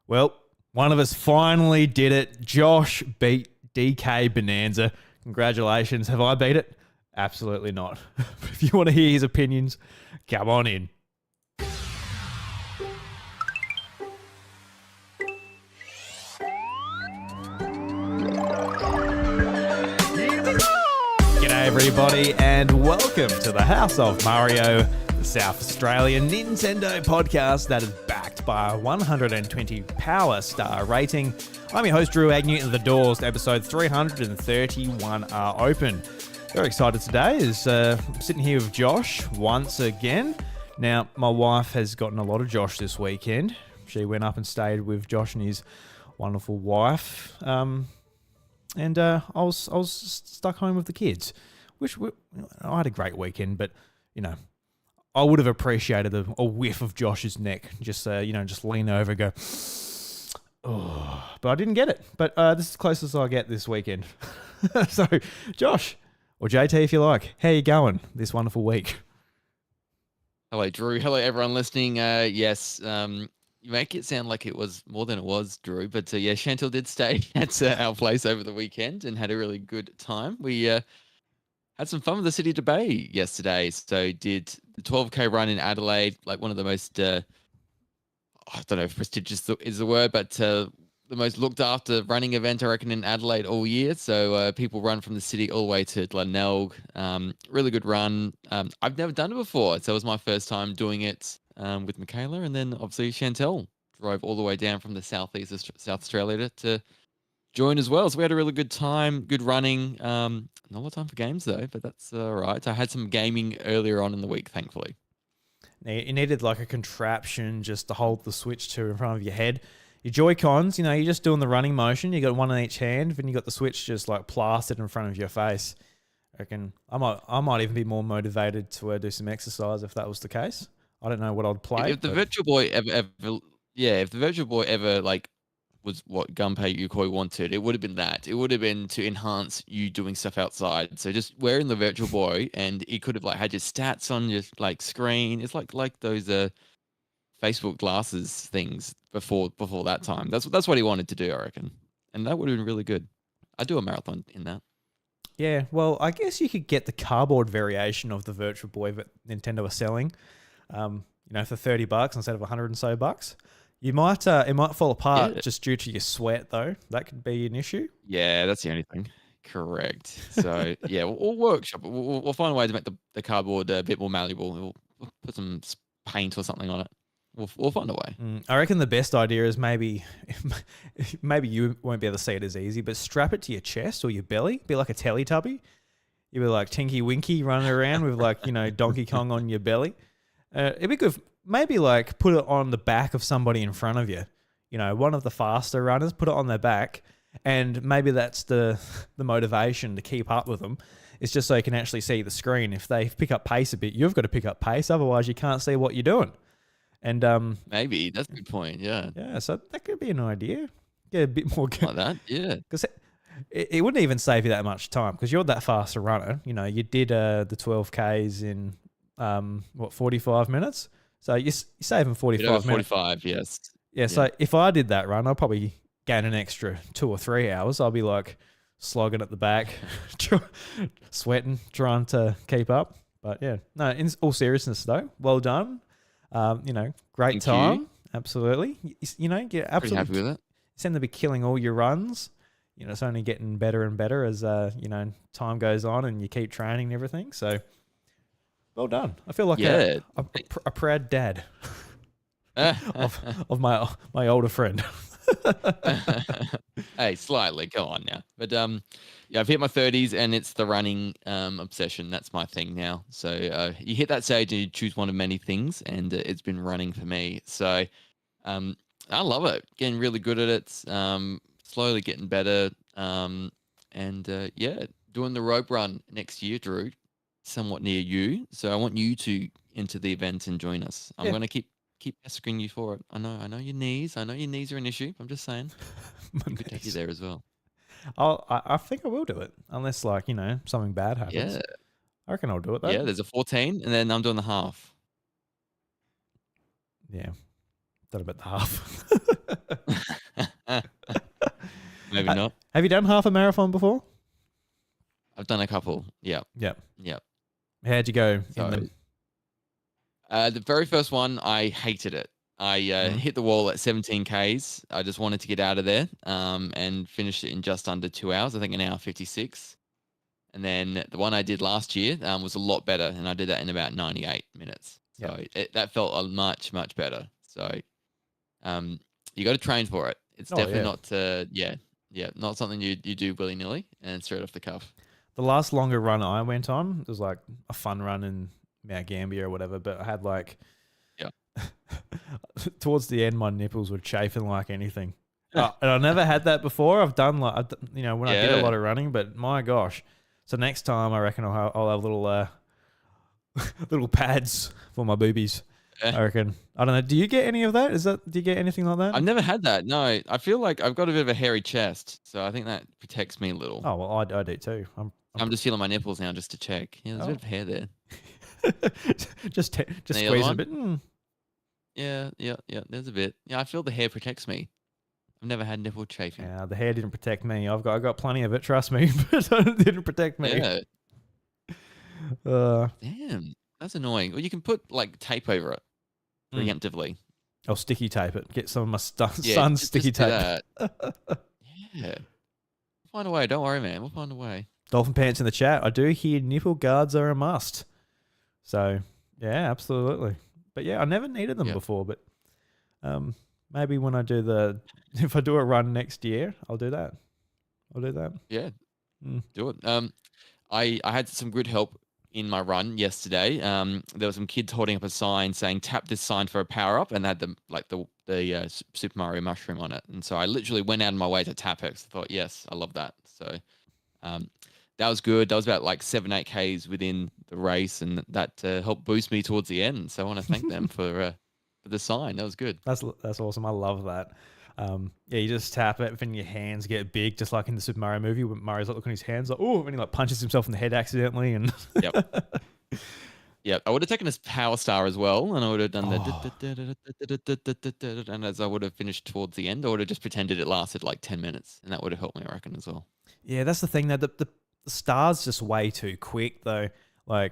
Well, one of us finally did it. Josh beat DK Bananza. Congratulations. Have I beat it? Absolutely not. If you want to hear his opinions, come on in. G'day everybody and welcome to the House of Mario, the South Australian Nintendo podcast that is backed by a 120 power star rating. I'm your host Drew Agnew and the doors to episode 331 are open. Very excited today is sitting here with Josh once again. Now my wife has gotten a lot of Josh this weekend. She went up and stayed with Josh and his wonderful wife. And I was stuck home with the kids, I had a great weekend, but you know, I would have appreciated a whiff of Josh's neck, just lean over and go, oh, but I didn't get it. But this is the closest I get this weekend. So, Josh, or JT if you like, how you going this wonderful week? Hello, Drew. Hello, everyone listening. Yes. You make it sound like it was more than it was, Drew. But yeah, Chantal did stay at our place over the weekend and had a really good time. We had some fun with the City to Bay yesterday. So did the 12K run in Adelaide, like one of the most, I don't know if prestigious is the word, but the most looked after running event, I reckon, in Adelaide all year. So people run from the city all the way to Glenelg. Really good run. I've never done it before. So it was my first time doing it with Michaela, and then obviously Chantel drove all the way down from the South Australia to join as well. So we had a really good time, good running. Not a lot of time for games though, but that's all right. I had some gaming earlier on in the week, thankfully. Now, you needed like a contraption just to hold the Switch to in front of your head. Your Joy-Cons, you're just doing the running motion. You got one in each hand, and you got the Switch just like plastered in front of your face. I reckon I might even be more motivated to do some exercise if that was the case. I don't know what I'd play. If the Virtual Boy if the Virtual Boy ever like was what Gunpei Yokoi wanted, it would have been that. It would have been to enhance you doing stuff outside. So just wearing the Virtual Boy, and it could have like had your stats on your like screen. It's like those Facebook glasses things before that time. That's what he wanted to do, I reckon, and that would have been really good. I'd do a marathon in that. Yeah, well, I guess you could get the cardboard variation of the Virtual Boy that Nintendo are selling. For $30 instead of $100 and so bucks. You might it might fall apart just due to your sweat though. That could be an issue. Yeah, that's the only thing. Correct. So yeah, we'll workshop it. We'll find a way to make the cardboard a bit more malleable. We'll put some paint or something on it. We'll find a way. I reckon the best idea is maybe you won't be able to see it as easy, but strap it to your chest or your belly. Be like a Teletubby. You'll be like Tinky Winky running around with like Donkey Kong on your belly. It'd be good. Maybe like put it on the back of somebody in front of you. One of the faster runners. Put it on their back, and maybe that's the motivation to keep up with them. It's just so you can actually see the screen. If they pick up pace a bit, you've got to pick up pace. Otherwise, you can't see what you're doing. And maybe that's a good point. Yeah. Yeah. So that could be an idea. Get a bit more like that. Yeah. Because it wouldn't even save you that much time because you're that faster runner. You did the 12Ks in 45 minutes? So you're saving 45 minutes. 45, yes. Yeah, so if I did that run, I'd probably gain an extra 2 or 3 hours. I'll be like slogging at the back, sweating, trying to keep up. But yeah, no, in all seriousness though, well done. Great Thank time. you. Absolutely. You're absolutely pretty happy with it. You seem to be killing all your runs. It's only getting better and better as time goes on and you keep training and everything. So well done. I feel like a proud dad of my older friend. Hey, slightly. Go on now. But I've hit my 30s and it's the running obsession. That's my thing now. So you hit that stage and you choose one of many things, and it's been running for me. So I love it. Getting really good at it. Slowly getting better. Doing the rope run next year, Drew. Somewhat near you, so I want you to enter the event and join us. I'm going to keep asking you for it. I know your knees. I know your knees are an issue. I'm just saying. We could take you there as well. I think I will do it, unless something bad happens. Yeah, I reckon I'll do it though. Yeah, there's a 14, and then I'm doing the half. Yeah, Done about the half. Maybe not. Have you done half a marathon before? I've done a couple. Yeah. Yeah. Yeah. How'd you go in So them? the very first one, I hated it. I Mm. hit the wall at 17 Ks. I just wanted to get out of there and finished it in just under 2 hours. I think an hour 56. And then the one I did last year was a lot better, and I did that in about 98 minutes. Yeah. So that felt a much, much better. So you got to train for it. It's Oh, definitely yeah. not, not something you do willy nilly and straight off the cuff. The last longer run I went on, it was like a fun run in Mount Gambier or whatever, but I had like, Yeah. towards the end, my nipples were chafing like anything. And I never had that before. I've done like, when I did a lot of running, but my gosh. So next time, I reckon I'll have little little pads for my boobies. I reckon. I don't know. Do you get any of that? Do you get anything like that? I've never had that. No, I feel like I've got a bit of a hairy chest, so I think that protects me a little. Oh well, I do too. I'm just feeling my nipples now just to check. Yeah, there's a bit of hair there. just The other squeeze it a one? bit. Yeah. There's a bit. Yeah, I feel the hair protects me. I've never had nipple chafing. Yeah, the hair didn't protect me. I got plenty of it. Trust me, but it didn't protect me. Yeah. Damn, that's annoying. Well, you can put like tape over it preemptively. I'll sticky tape it. Get some of my Yeah, son's just sticky do tape. that. Yeah. We'll find a way. Don't worry, man. We'll find a way. Dolphin Pants in the chat. I do hear nipple guards are a must. So yeah, absolutely. But yeah, I never needed them before. But maybe when I do if I do a run next year, I'll do that. Yeah, do it. I had some good help in my run yesterday. There were some kids holding up a sign saying "Tap this sign for a power up," and they had the Super Mario mushroom on it. And so I literally went out of my way to tap it. 'Cause I thought, yes, I love that. So that was good. That was about like 7-8 Ks within the race, and that helped boost me towards the end. So I want to thank them for the sign. That was good. That's awesome. I love that. Yeah, you just tap it, and your hands get big, just like in the Super Mario movie when Mario's like looking at his hands, like, oh, and he like punches himself in the head accidentally, and Yep. Yeah, I would have taken a power star as well, and I would have done and as I would have finished towards the end, I would have just pretended it lasted like 10 minutes, and that would have helped me, I reckon, as well. Yeah, that's the thing. That the star's just way too quick, though. Like,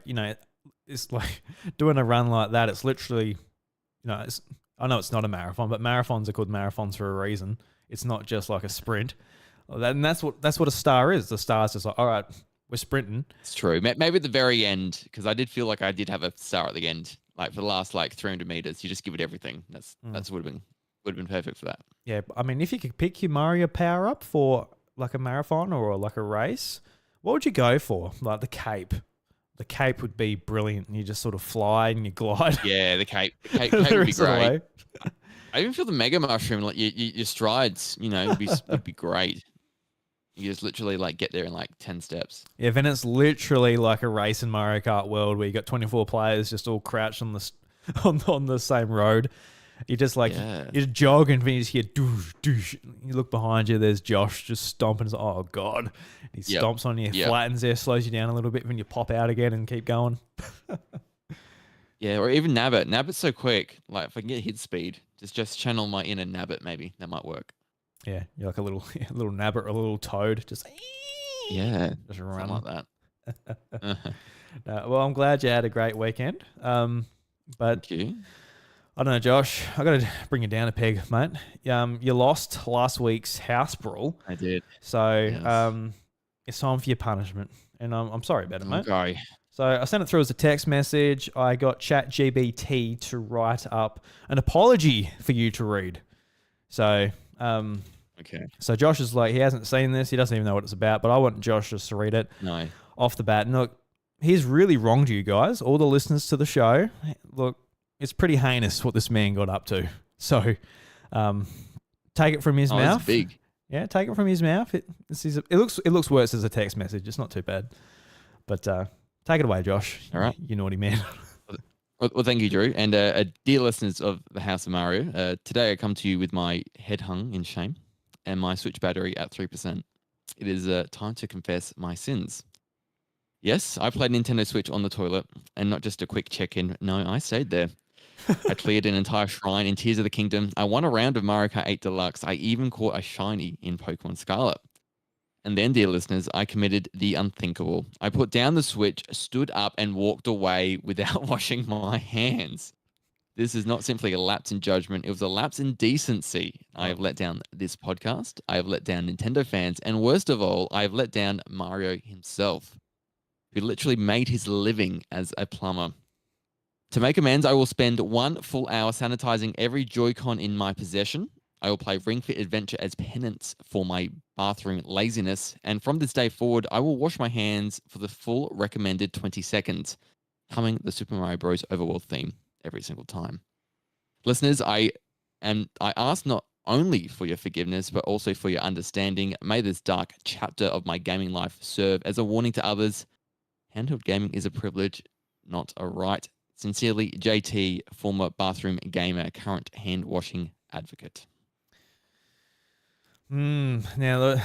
it's like doing a run like that. It's literally, I know it's not a marathon, but marathons are called marathons for a reason. It's not just like a sprint. And that's what a star is. The star's just like, all right, we're sprinting. It's true. Maybe at the very end, because I did feel like I did have a star at the end. Like for the last 300 meters, you just give it everything. That's would have been perfect for that. Yeah, I mean, if you could pick your Mario power up for like a marathon or like a race, what would you go for? Like the cape. The cape would be brilliant. You just sort of fly and you glide. Yeah, the cape. The cape would be great. I even feel the mega mushroom, like your strides, would be great. You just literally get there in 10 steps. Yeah, then it's literally like a race in Mario Kart World where you got 24 players just all crouched on the on the same road. You just you jog and then you just hear doosh, doosh. You look behind you, there's Josh just stomping. It's like, oh God. He stomps on you, flattens there, slows you down a little bit, then you pop out again and keep going. Yeah, or even Nabbit. Nabbit's so quick. Like if I can get hit speed, just channel my inner Nabbit, maybe. That might work. Yeah, you're like a little Nabbit or a little toad. Just just run like that. Well, I'm glad you had a great weekend. But Thank you. I don't know, Josh. I got to bring you down a peg, mate. You lost last week's house brawl. I did. So it's time for your punishment, and I'm sorry about it, mate. Okay. So I sent it through as a text message. I got ChatGPT to write up an apology for you to read. So okay. So Josh is like, he hasn't seen this. He doesn't even know what it's about, but I want Josh just to read it off the bat. And look, he's really wronged you guys, all the listeners to the show. Look, it's pretty heinous what this man got up to. So take it from his mouth. It's big. Yeah, take it from his mouth. It looks worse as a text message. It's not too bad. But take it away, Josh. All right. You naughty man. Well, thank you, Drew. And dear listeners of the House of Mario, today I come to you with my head hung in shame and my Switch battery at 3%. It is time to confess my sins. Yes, I played Nintendo Switch on the toilet, and not just a quick check-in. No, I stayed there. I cleared an entire shrine in Tears of the Kingdom. I won a round of Mario Kart 8 Deluxe. I even caught a shiny in Pokemon Scarlet. And then, dear listeners, I committed the unthinkable. I put down the Switch, stood up, and walked away without washing my hands. This is not simply a lapse in judgment. It was a lapse in decency. I have let down this podcast. I have let down Nintendo fans. And worst of all, I have let down Mario himself, who literally made his living as a plumber. To make amends, I will spend 1 full hour sanitizing every Joy-Con in my possession. I will play Ring Fit Adventure as penance for my bathroom laziness. And from this day forward, I will wash my hands for the full recommended 20 seconds, humming the Super Mario Bros. Overworld theme every single time. Listeners, I ask not only for your forgiveness, but also for your understanding. May this dark chapter of my gaming life serve as a warning to others. Handheld gaming is a privilege, not a right. Sincerely, JT, former bathroom gamer, current hand washing advocate. Now, look,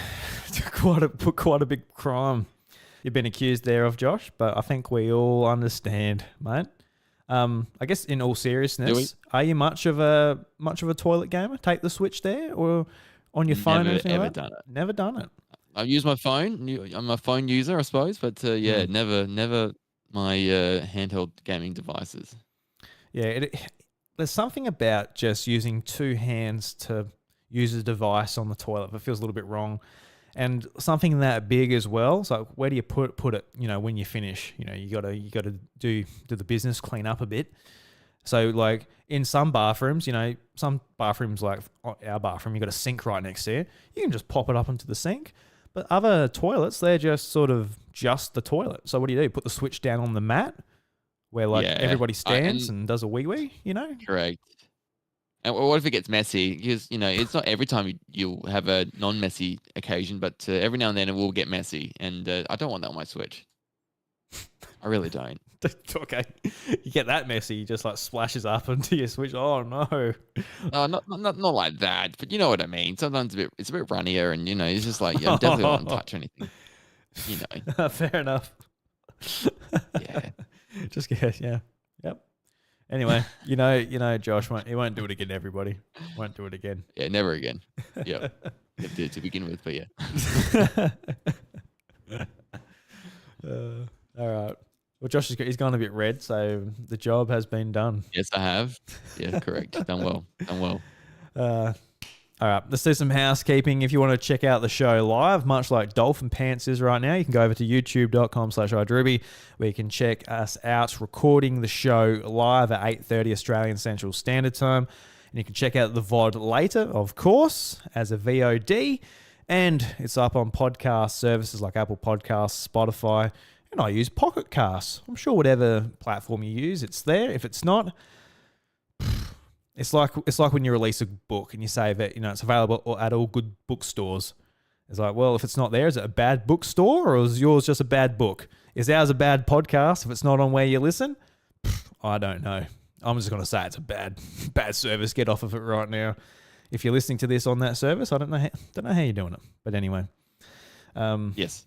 quite a big crime you've been accused there of, Josh, but I think we all understand, mate. I guess in all seriousness, are you much of a toilet gamer? Take the Switch there, or on your phone? Never or anything ever like that? done it. Never done it. I use my phone. I'm a phone user, I suppose, but never my handheld gaming devices. Yeah, there's something about just using 2 hands to use a device on the toilet that feels a little bit wrong, and something that big as well. So where do you put it? You know, when you finish, you know, you gotta do the business, clean up a bit. So like in some bathrooms, you know, some bathrooms like our bathroom, you got a sink right next to you. You can just pop it up into the sink. But other toilets, they're just sort of just the toilet. So what do? Put the Switch down on the mat where like everybody stands and does a wee, you know? Correct. And what if it gets messy? Because, you know, it's not every time you'll have a non-messy occasion, but every now and then it will get messy. And I don't want that on my Switch. I really don't. Okay. You get that messy, you just like splashes up into your Switch. Oh, no. Not like that, but you know what I mean. Sometimes it's a bit runnier, and, you know, it's just like, I definitely don't want to touch anything. You know. Fair enough. Yeah. Yeah. Yep. Anyway, you know, Josh he won't do it again. Everybody won't do it again. Yeah, never again. Yeah, to begin with, but yeah. All right. Well, Josh he's gone a bit red, so the job has been done. Yes, I have. Yeah, correct. Done well. All right, let's do some housekeeping. If you want to check out the show live, much like Dolphin Pants is right now, you can go over to youtube.com/iDruby, where you can check us out recording the show live at 8:30 Australian Central Standard Time. And you can check out the VOD later, of course, as a VOD. And it's up on podcast services like Apple Podcasts, Spotify, and I use Pocket Casts. I'm sure whatever platform you use, it's there. If it's not, it's like when you release a book and you say that, you know, it's available at all good bookstores. It's like, well, if it's not there, is it a bad bookstore, or is yours just a bad book? Is ours a bad podcast if it's not on where you listen? I don't know. I'm just going to say it's a bad service. Get off of it right now. If you're listening to this on that service, I don't know how you're doing it. But anyway. Yes.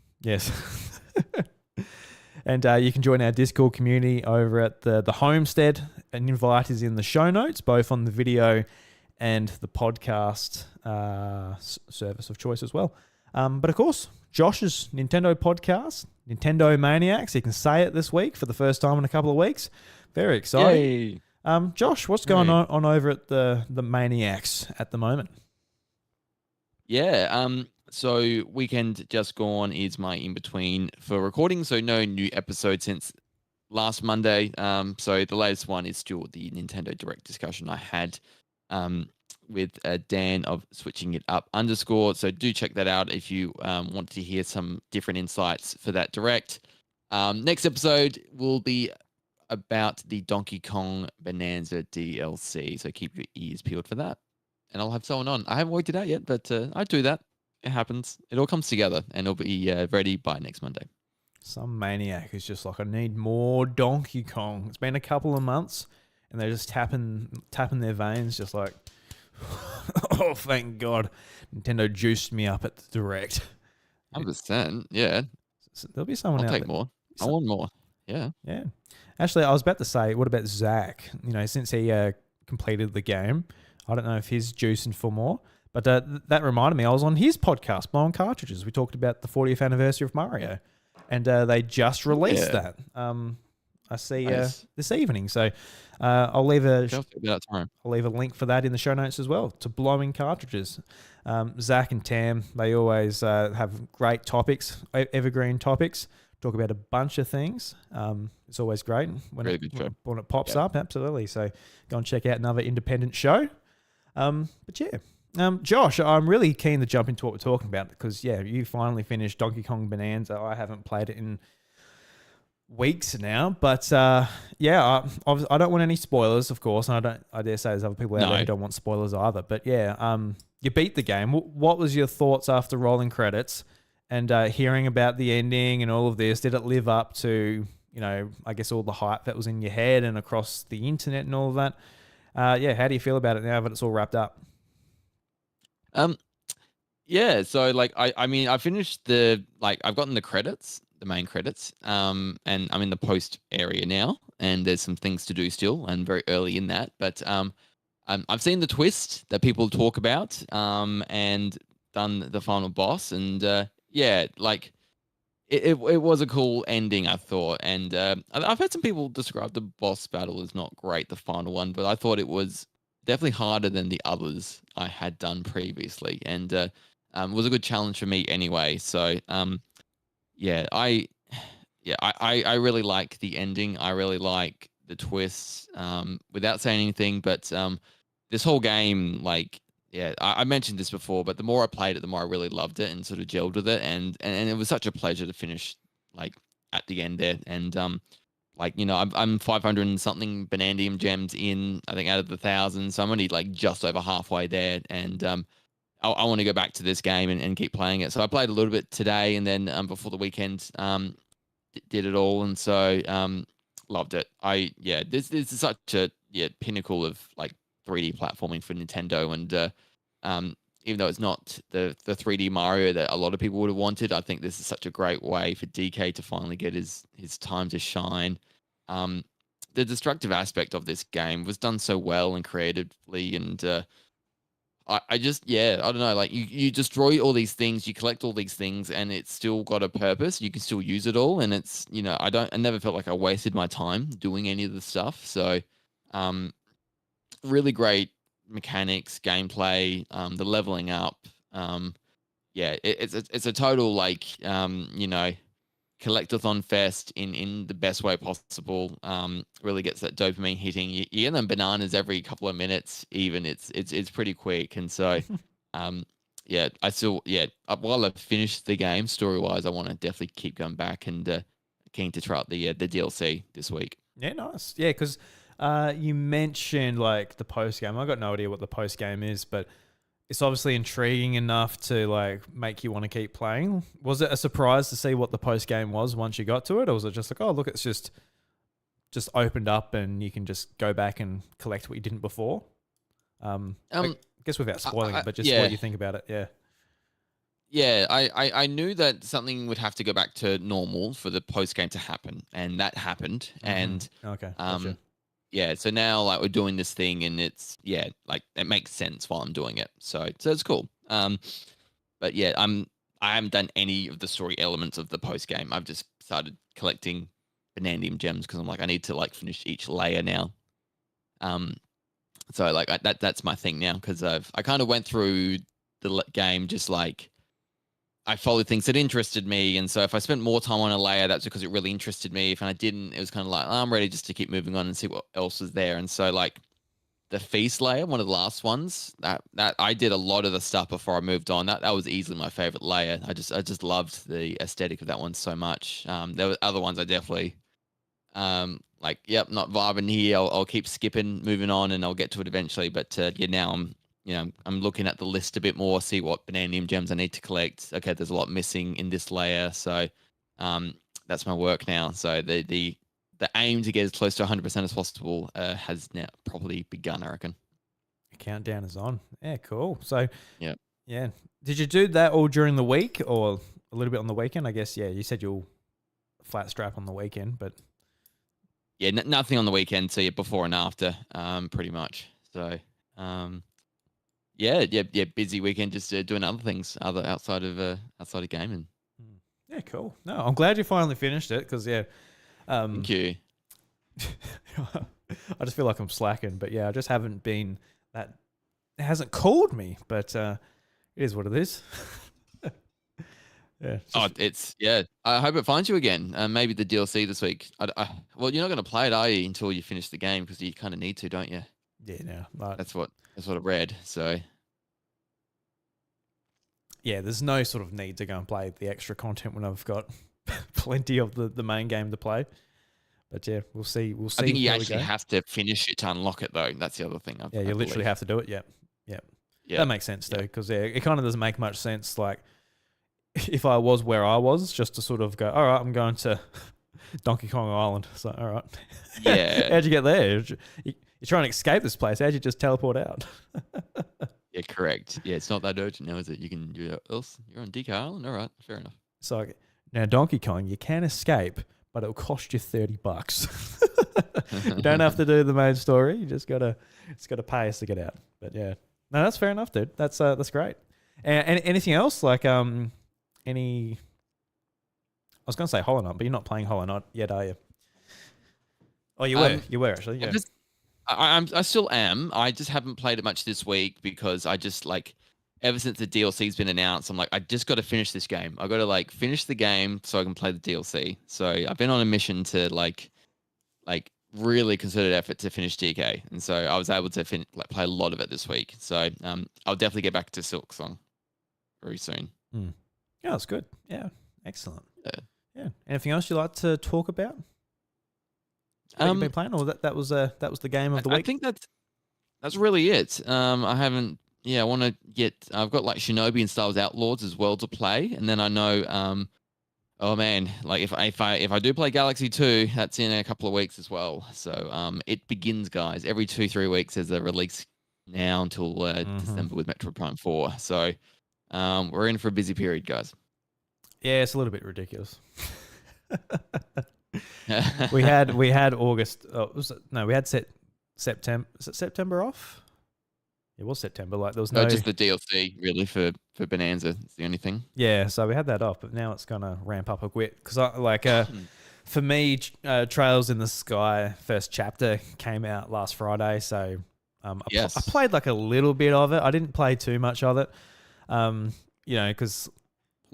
And you can join our Discord community over at the Homestead. An invite is in the show notes, both on the video and the podcast service of choice as well. But of course, Josh's Nintendo podcast, Nintendo Maniacs. You can say it this week for the first time in a couple of weeks. Very exciting. Yay. Josh, what's going on over at the Maniacs at the moment? Yeah. So weekend just gone is my in-between for recording. So no new episode since last Monday. So the latest one is still the Nintendo Direct discussion I had with Dan of Switching It Up _. So do check that out if you want to hear some different insights for that Direct. Next episode will be about the Donkey Kong Bonanza DLC. So keep your ears peeled for that. And I'll have someone on. I haven't worked it out yet, but I do that. It happens. It all comes together, and it'll be ready by next Monday. Some maniac who's just like, I need more Donkey Kong. It's been a couple of months, and they're just tapping their veins, just like, oh, thank God, Nintendo juiced me up at the Direct. 100%, yeah. So there'll be someone I'll out take there. more. I want more. Yeah. Yeah. Actually, I was about to say, what about Zach? Since he completed the game, I don't know if he's juicing for more. But that reminded me, I was on his podcast, Blowing Cartridges. We talked about the 40th anniversary of Mario, and they just released Yeah. that. I see Nice. this evening. So I'll leave a Okay, I'll check that out tomorrow. link for that in the show notes as well, to Blowing Cartridges. Zach and Tam, they always have great topics, evergreen topics. Talk about a bunch of things. It's always great when Really good show. when it pops Yeah. up. Absolutely. So go and check out another independent show. But yeah. Josh, I'm really keen to jump into what we're talking about because, you finally finished Donkey Kong Bonanza. I haven't played it in weeks now, but I don't want any spoilers, of course, and I dare say there's other people out there who don't want spoilers either. But you beat the game. What was your thoughts after rolling credits and hearing about the ending and all of this? Did it live up to, I guess, all the hype that was in your head and across the internet and all of that? How do you feel about it now that it's all wrapped up? Yeah, so like I mean I finished I've gotten the credits, the main credits, and I'm in the post area now, and there's some things to do still, and very early in that, but I've seen the twist that people talk about, and done the final boss, and like it was a cool ending, I thought, and I've heard some people describe the boss battle as not great, the final one, but I thought it was definitely harder than the others I had done previously, and was a good challenge for me anyway. So yeah, I really like the ending. I really like the twists. Without saying anything, but this whole game, like, yeah, I mentioned this before, but the more I played it, the more I really loved it and sort of gelled with it, and it was such a pleasure to finish like at the end there, and like, I'm 500 and something Banandium gems in, I think, out of the 1,000. So I'm only like just over halfway there. And I want to go back to this game and keep playing it. So I played a little bit today, and then before the weekend, did it all. And so loved it. This is such a pinnacle of like 3D platforming for Nintendo. And even though it's not the 3D Mario that a lot of people would have wanted, I think this is such a great way for DK to finally get his time to shine. The destructive aspect of this game was done so well and creatively, and I just, I don't know, like you destroy all these things, you collect all these things, and it's still got a purpose. You can still use it all, and it's, I never felt like I wasted my time doing any of the stuff. So, really great mechanics, gameplay, the leveling up. It's a total like collectathon fest in the best way possible. Really gets that dopamine hitting. You get them bananas every couple of minutes. Even it's pretty quick, and so I still while I've finished the game story wise, I want to definitely keep going back, and keen to try out the DLC this week. Yeah, nice. Yeah, because you mentioned like the post game. I got no idea what the post game is, but it's obviously intriguing enough to like make you want to keep playing. Was it a surprise to see what the post game was once you got to it, or was it just like, oh look, it's just opened up and you can just go back and collect what you didn't before? I guess without spoiling it, but just what you think about it. Yeah. Yeah, I knew that something would have to go back to normal for the post game to happen, and that happened. Mm-hmm. And okay, gotcha. so now like we're doing this thing, and it's like it makes sense while I'm doing it. So it's cool. But yeah, I haven't done any of the story elements of the post game. I've just started collecting Banandium gems because I'm like, I need to like finish each layer now. So like that's my thing now, because I kind of went through the game just like I followed things that interested me, and so if I spent more time on a layer, that's because it really interested me. If I didn't, it was kind of like, I'm ready just to keep moving on and see what else is there. And so like the feast layer, one of the last ones, that I did a lot of the stuff before I moved on. That was easily my favorite layer. I just loved the aesthetic of that one so much. There were other ones I definitely like, not vibing here. I'll keep skipping, moving on, and I'll get to it eventually. But now I'm looking at the list a bit more, see what Banandium gems I need to collect. Okay, there's a lot missing in this layer, so that's my work now. So the aim to get as close to 100% as possible has now probably begun, I reckon. The countdown is on. Yeah, cool. So yeah. Did you do that all during the week or a little bit on the weekend? I guess you said you'll flat strap on the weekend, but yeah, nothing on the weekend. So yeah, before and after, pretty much. So yeah, busy weekend, just doing other things, outside of gaming. Mm. Yeah, cool. No, I'm glad you finally finished it because Thank um, you. I just feel like I'm slacking, but yeah, I just haven't been that. It hasn't called me, but it is what it is. Yeah. Oh, yeah. I hope it finds you again. Maybe the DLC this week. Well, you're not going to play it, are you, until you finish the game because you kind of need to, don't you? Yeah, no, but That's what I read. So yeah, there's no sort of need to go and play the extra content when I've got plenty of the main game to play. But yeah, we'll see. We'll see I think you how we actually go. have to finish it to unlock it, though. That's the other thing. Yeah, I you literally believe. have to do it. Yep. Yep. Yeah, That makes sense yeah, though, because yeah, it kind of doesn't make much sense. Like if I was where I was, just to sort of go, all right, I'm going to Donkey Kong Island. So all right, yeah, how'd you get there? You're trying to escape this place. How'd you just teleport out? yeah. Correct. Yeah, it's not that urgent now, is it? You can do it else. You're on DK Island. All right, fair enough. So now Donkey Kong, you can escape, but it'll cost you $30. You don't have to do the main story. You just it's gotta pay us to get out. But yeah, no, that's fair enough, dude. That's great. And anything else like any? I was gonna say Hollow Knight, but you're not playing Hollow Knight yet, are you? Oh, you were. You were actually. Yeah. I still am. I just haven't played it much this week because I just like ever since the DLC's been announced, I'm like, I just got to finish this game. I got to like finish the game so I can play the DLC. So I've been on a mission to like really concerted effort to finish DK, and so I was able to play a lot of it this week. So I'll definitely get back to Silk Song very soon. Mm. Yeah, that's good. Yeah, excellent. Yeah. Yeah. Anything else you'd like to talk about? What you've been playing, or that was the game of the week? I think that's really it. I haven't. Yeah, I want to get. I've got like Shinobi and Star Wars Outlaws as well to play, and then I know. Oh man, like if I do play Galaxy 2, that's in a couple of weeks as well. So it begins, guys. Every 2-3 weeks there's a release now until December with Metroid Prime 4. So we're in for a busy period, guys. Yeah, it's a little bit ridiculous. we had August. We had September. Is it September off? It was September. Like there was no just the DLC really for Bonanza. It's the only thing. Yeah, so we had that off, but now it's gonna ramp up a bit because for me, Trails in the Sky first chapter came out last Friday, so I played like a little bit of it. I didn't play too much of it, because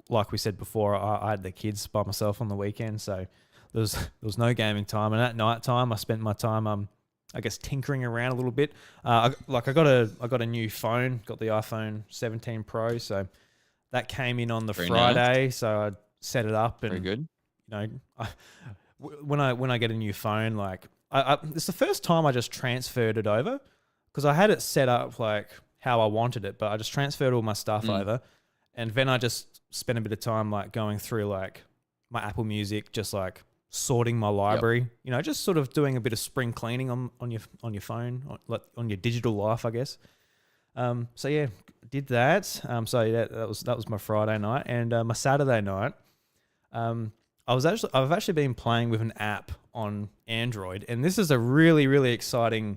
like we said before, I had the kids by myself on the weekend, so there was no gaming time, and at night time I spent my time I guess tinkering around a little bit. I got a new phone, got the iPhone 17 Pro, so that came in on the Very Friday. nice. So I set it up, and very good. When I get a new phone, like it's the first time I just transferred it over because I had it set up like how I wanted it, but I just transferred all my stuff over, and then I just spent a bit of time like going through like my Apple Music, just like sorting my library, just sort of doing a bit of spring cleaning on your phone, on your digital life, I guess. So yeah, did that. So yeah, that was my Friday night, and my Saturday night, I've actually been playing with an app on Android, and this is a really, really exciting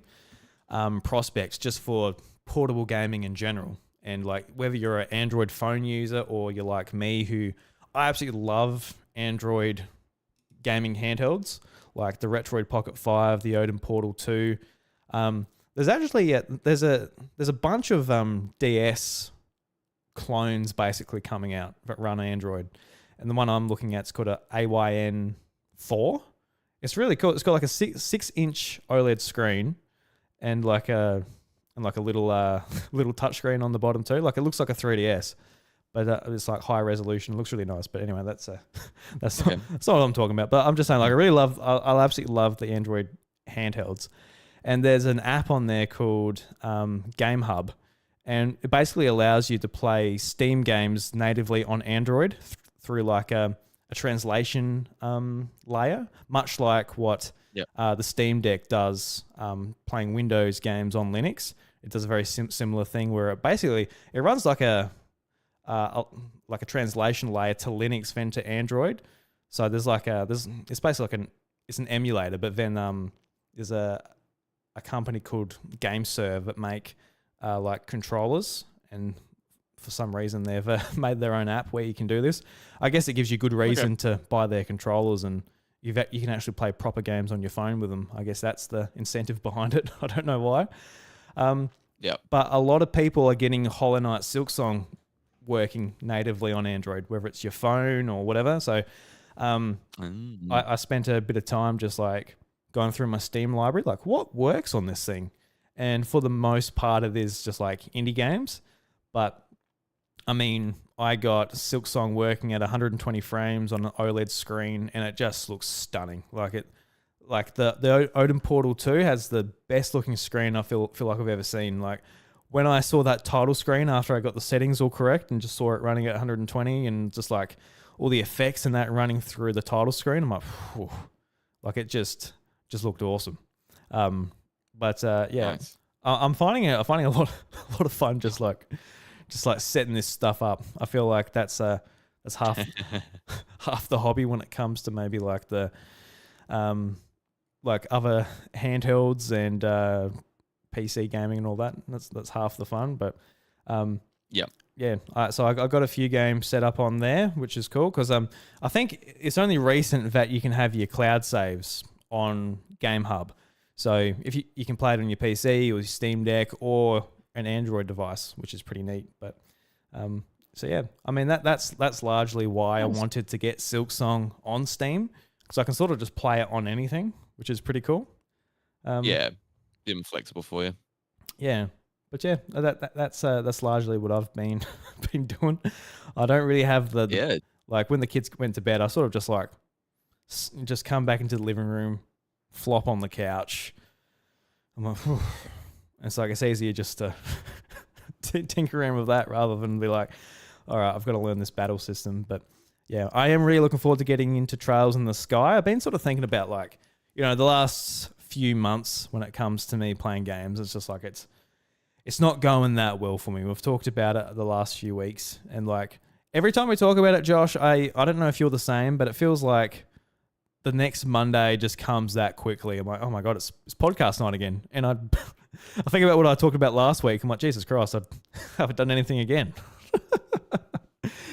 prospect just for portable gaming in general. And like whether you're an Android phone user or you're like me, who I absolutely love Android gaming handhelds like the Retroid Pocket 5, the Odin Portal 2. There's actually there's a bunch of DS clones basically coming out that run Android, and the one I'm looking at is called a AYN4. It's really cool. It's got like a 6-inch OLED screen and like a little little touchscreen on the bottom too. Like it looks like a 3DS. But it's like high resolution. It looks really nice. But anyway, that's not what I'm talking about. But I'm just saying, like, I absolutely love the Android handhelds. And there's an app on there called Game Hub, and it basically allows you to play Steam games natively on Android through like a translation layer, much like what the Steam Deck does playing Windows games on Linux. It does a very similar thing where it runs like a translation layer to Linux then to Android. So there's it's basically like it's an emulator, but then there's a company called GameServe that make like controllers, and for some reason they've made their own app where you can do this. I guess it gives you good reason to buy their controllers, and you can actually play proper games on your phone with them. I guess that's the incentive behind it. I don't know why. But a lot of people are getting Hollow Knight Silksong working natively on Android, whether it's your phone or whatever. So I spent a bit of time just like going through my Steam library, like what works on this thing? And for the most part, it is just like indie games. But I mean, I got Silksong working at 120 frames on an OLED screen, and it just looks stunning. Like the Odin Portal 2 has the best looking screen I feel like I've ever seen. Like when I saw that title screen after I got the settings all correct and just saw it running at 120 and just like all the effects and that running through the title screen, I'm like, whew, like it just looked awesome. But nice. I'm finding a lot of fun just like setting this stuff up. I feel like that's half half the hobby when it comes to maybe like the like other handhelds and PC gaming and all that. That's half the fun. But so I got a few games set up on there, which is cool because I think it's only recent that you can have your cloud saves on Game Hub. So if you can play it on your PC or your Steam Deck or an Android device, which is pretty neat. But so yeah, I mean that's largely why I wanted to get Silksong on Steam, because I can sort of just play it on anything, which is pretty cool. Bit more flexible for you. Yeah, but yeah, that's largely what I've been doing. I don't really have like when the kids went to bed, I sort of just like just come back into the living room, flop on the couch. I'm like, whew. It's like it's easier just to tinker around with that rather than be like, all right, I've got to learn this battle system. But yeah, I am really looking forward to getting into Trails in the Sky. I've been sort of thinking about like, the last few months when it comes to me playing games, it's just like it's not going that well for me. We've talked about it the last few weeks, and like every time we talk about it, Josh, I don't know if you're the same, but it feels like the next Monday just comes that quickly. I'm like, oh my God, it's podcast night again. And I think about what I talked about last week. I'm like, Jesus Christ, I haven't done anything again.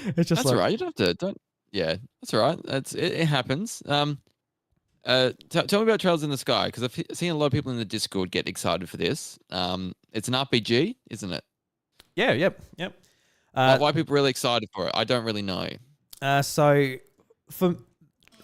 It's just that's all right. You don't have to. Yeah, that's all right. It happens. Tell me about Trails in the Sky, because I've seen a lot of people in the Discord get excited for this. It's an RPG, isn't it? Yeah. Yep. Why are people really excited for it? I don't really know. So for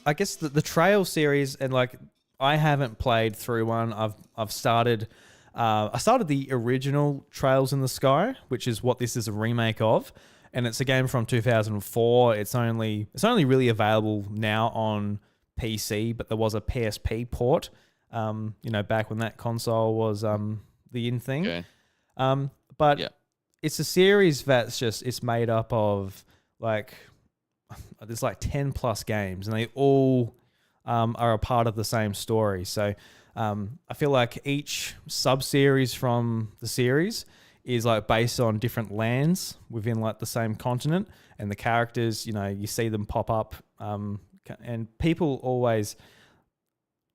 I guess the Trail series, and like I haven't played through one. I've started. I started the original Trails in the Sky, which is what this is a remake of, and it's a game from 2004. It's only really available now on PC, but there was a PSP port. Back when that console was the in thing. Okay. But it's a series it's made up of like. There's like 10 plus games, and they all are a part of the same story. So I feel like each sub-series from the series is like based on different lands within like the same continent, and the characters, you see them pop up, and people always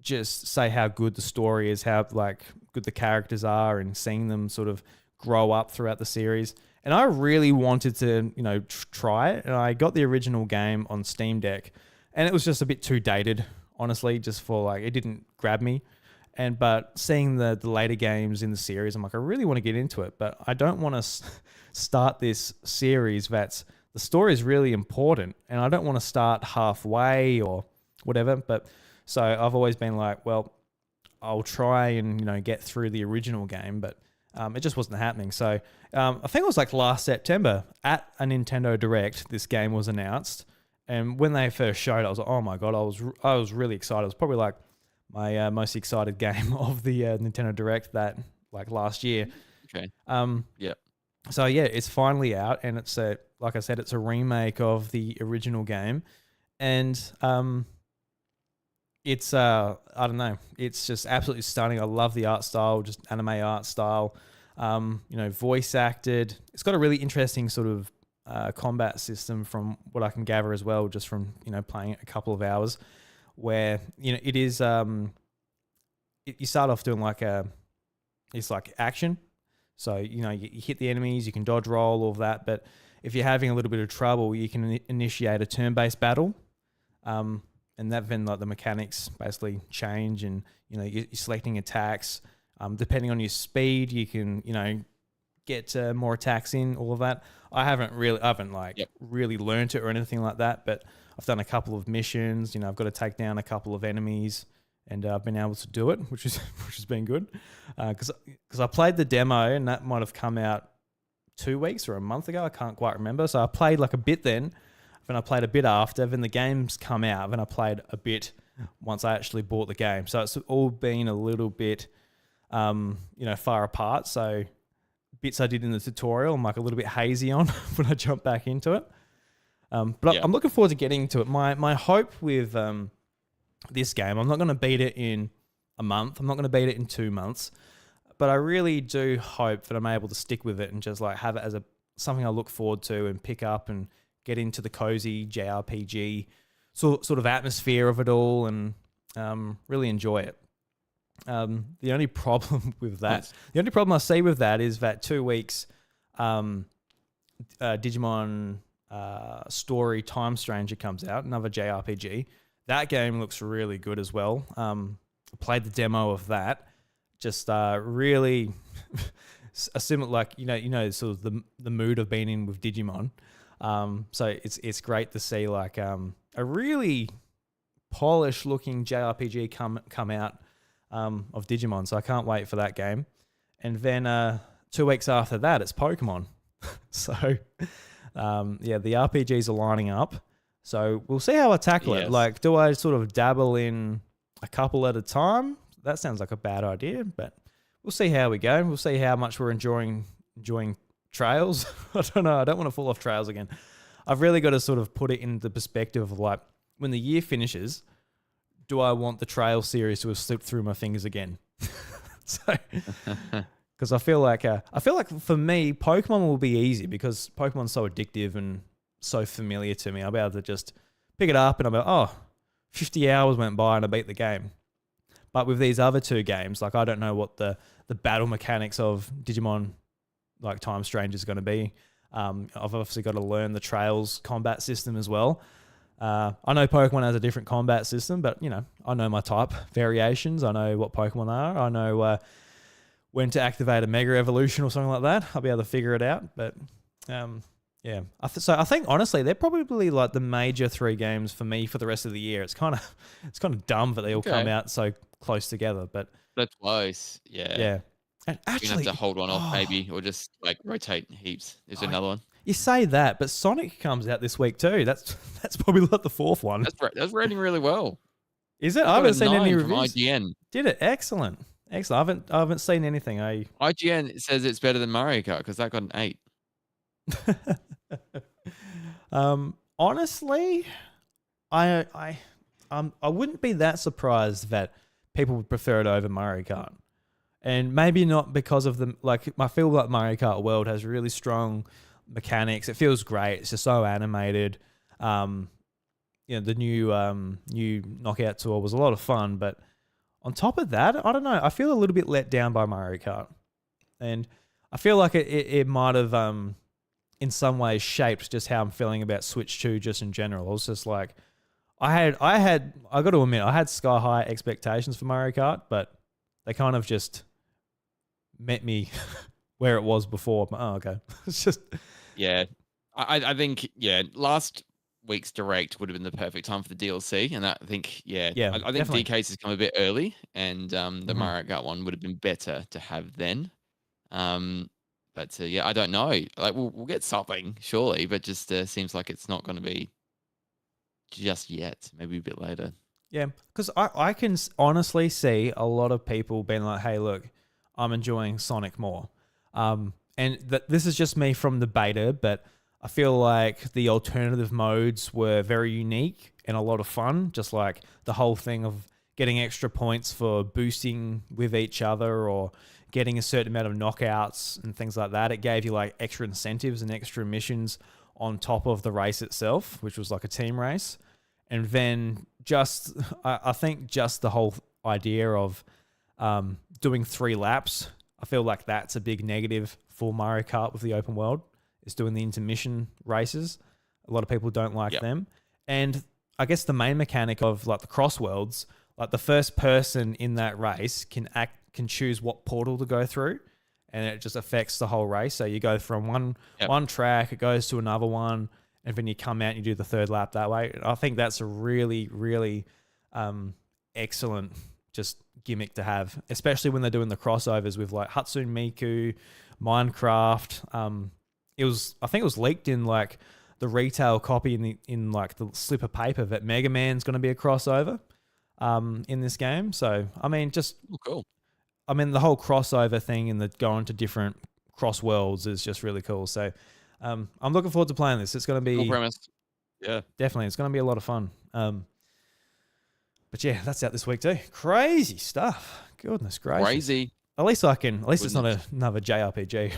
just say how good the story is, how like good the characters are, and seeing them sort of grow up throughout the series. And I really wanted to, try it. And I got the original game on Steam Deck, and it was just a bit too dated, honestly, just for like, it didn't grab me. But seeing the later games in the series, I'm like, I really want to get into it, but I don't want to start this series the story is really important, and I don't want to start halfway or whatever. But so I've always been like, well, I'll try and, get through the original game, but it just wasn't happening. So I think it was like last September at a Nintendo Direct, this game was announced. And when they first showed it, I was like, oh my God, I was really excited. It was probably like my most excited game of the Nintendo Direct that like last year. Okay. Yeah. So yeah, it's finally out, and it's like I said, it's a remake of the original game. And it's I don't know, it's just absolutely stunning. I love the art style, just anime art style. Voice acted. It's got a really interesting sort of combat system from what I can gather as well, just from playing it a couple of hours. where it is you start off doing it's like action. So you hit the enemies, you can dodge roll, all of that. But if you're having a little bit of trouble, you can initiate a turn-based battle. And that then like the mechanics basically change, and you're selecting attacks. Depending on your speed, you can get more attacks in, all of that. I haven't really learnt it or anything like that, but I've done a couple of missions. I've got to take down a couple of enemies, and I've been able to do it, which has been good. Because I played the demo, and that might have come out 2 weeks or a month ago. I can't quite remember. So I played like a bit then I played a bit after. Then the game's come out. Then I played a bit once I actually bought the game. So it's all been a little bit, far apart. So bits I did in the tutorial, I'm like a little bit hazy on when I jump back into it. But I'm looking forward to getting to it. My hope with this game, I'm not going to beat it in a month. I'm not going to beat it in 2 months. But I really do hope that I'm able to stick with it and just like have it as something I look forward to and pick up and get into the cozy JRPG sort of atmosphere of it all, and really enjoy it. The only problem with that, the only problem I see with that is that 2 weeks, Digimon Story Time Stranger comes out, another JRPG. That game looks really good as well. Played the demo of that. Just really a similar, like sort of the mood I've been in with Digimon. So it's great to see like a really polished looking JRPG come out of Digimon. So I can't wait for that game. And then 2 weeks after that, it's Pokemon. So the RPGs are lining up. So we'll see how I tackle it. Like, do I sort of dabble in a couple at a time? That sounds like a bad idea, but we'll see how we go. We'll see how much we're enjoying Trails. I don't know. I don't want to fall off Trails again. I've really got to sort of put it in the perspective of like, when the year finishes, do I want the Trails series to have slipped through my fingers again? So, because I feel like for me, Pokemon will be easy because Pokemon's so addictive and so familiar to me. I'll be able to just pick it up and I'll be like, 50 hours went by and I beat the game. But with these other two games, like I don't know what the battle mechanics of Digimon like Time Strange is going to be. I've obviously got to learn the Trails combat system as well. I know Pokemon has a different combat system, but I know my type variations. I know what Pokemon are. I know when to activate a Mega Evolution or something like that. I'll be able to figure it out. But so I think honestly they're probably like the major 3 games for me for the rest of the year. It's kind of dumb that they all come out so close together, but that's close. Yeah. And actually, you have to hold one off maybe, or just like rotate heaps. There's another one. You say that, but Sonic comes out this week too. That's probably like the 4th one. That's rating really well. Is it? I haven't seen any from reviews. IGN. Did it? Excellent. I haven't seen anything. IGN says it's better than Mario Kart because that got an 8. Honestly, I wouldn't be that surprised that people would prefer it over Mario Kart. And maybe not because of I feel like Mario Kart World has really strong mechanics. It feels great. It's just so animated. The new Knockout Tour was a lot of fun, but on top of that, I don't know. I feel a little bit let down by Mario Kart. And I feel like it might have in some ways shaped just how I'm feeling about Switch 2 just in general. I was just like, I got to admit, I had sky high expectations for Mario Kart, but they kind of just met me where it was before. Oh, okay. It's just... Yeah. I think, last week's Direct would have been the perfect time for the DLC, and I think, I think definitely. DK's has come a bit early, and the Mario Kart one would have been better to have then. But I don't know. Like we'll get something surely, but just seems like it's not going to be just yet. Maybe a bit later. Yeah, because I can honestly see a lot of people being like, "Hey, look, I'm enjoying Sonic more," and this is just me from the beta, but I feel like the alternative modes were very unique and a lot of fun. Just like the whole thing of getting extra points for boosting with each other or getting a certain amount of knockouts and things like that. It gave you like extra incentives and extra missions on top of the race itself, which was like a team race. And then I think just the whole idea of doing 3 laps, I feel like that's a big negative for Mario Kart with the open world, is doing the intermission races. A lot of people don't like them. And I guess the main mechanic of like the cross worlds, like the first person in that race can choose what portal to go through, and it just affects the whole race. So you go from one track, it goes to another one, and then you come out and you do the 3rd lap that way. I think that's a really, really excellent just gimmick to have, especially when they're doing the crossovers with like Hatsune Miku, Minecraft. I think it was leaked in like the retail copy in like the slip of paper that Mega Man's going to be a crossover in this game. So I mean, just cool. I mean, the whole crossover thing and the going to different cross worlds is just really cool. So I'm looking forward to playing this. It's going to be cool premise. Yeah, definitely. It's going to be a lot of fun. But yeah, that's out this week too. Crazy stuff. Goodness gracious. Crazy. At least it's not another JRPG.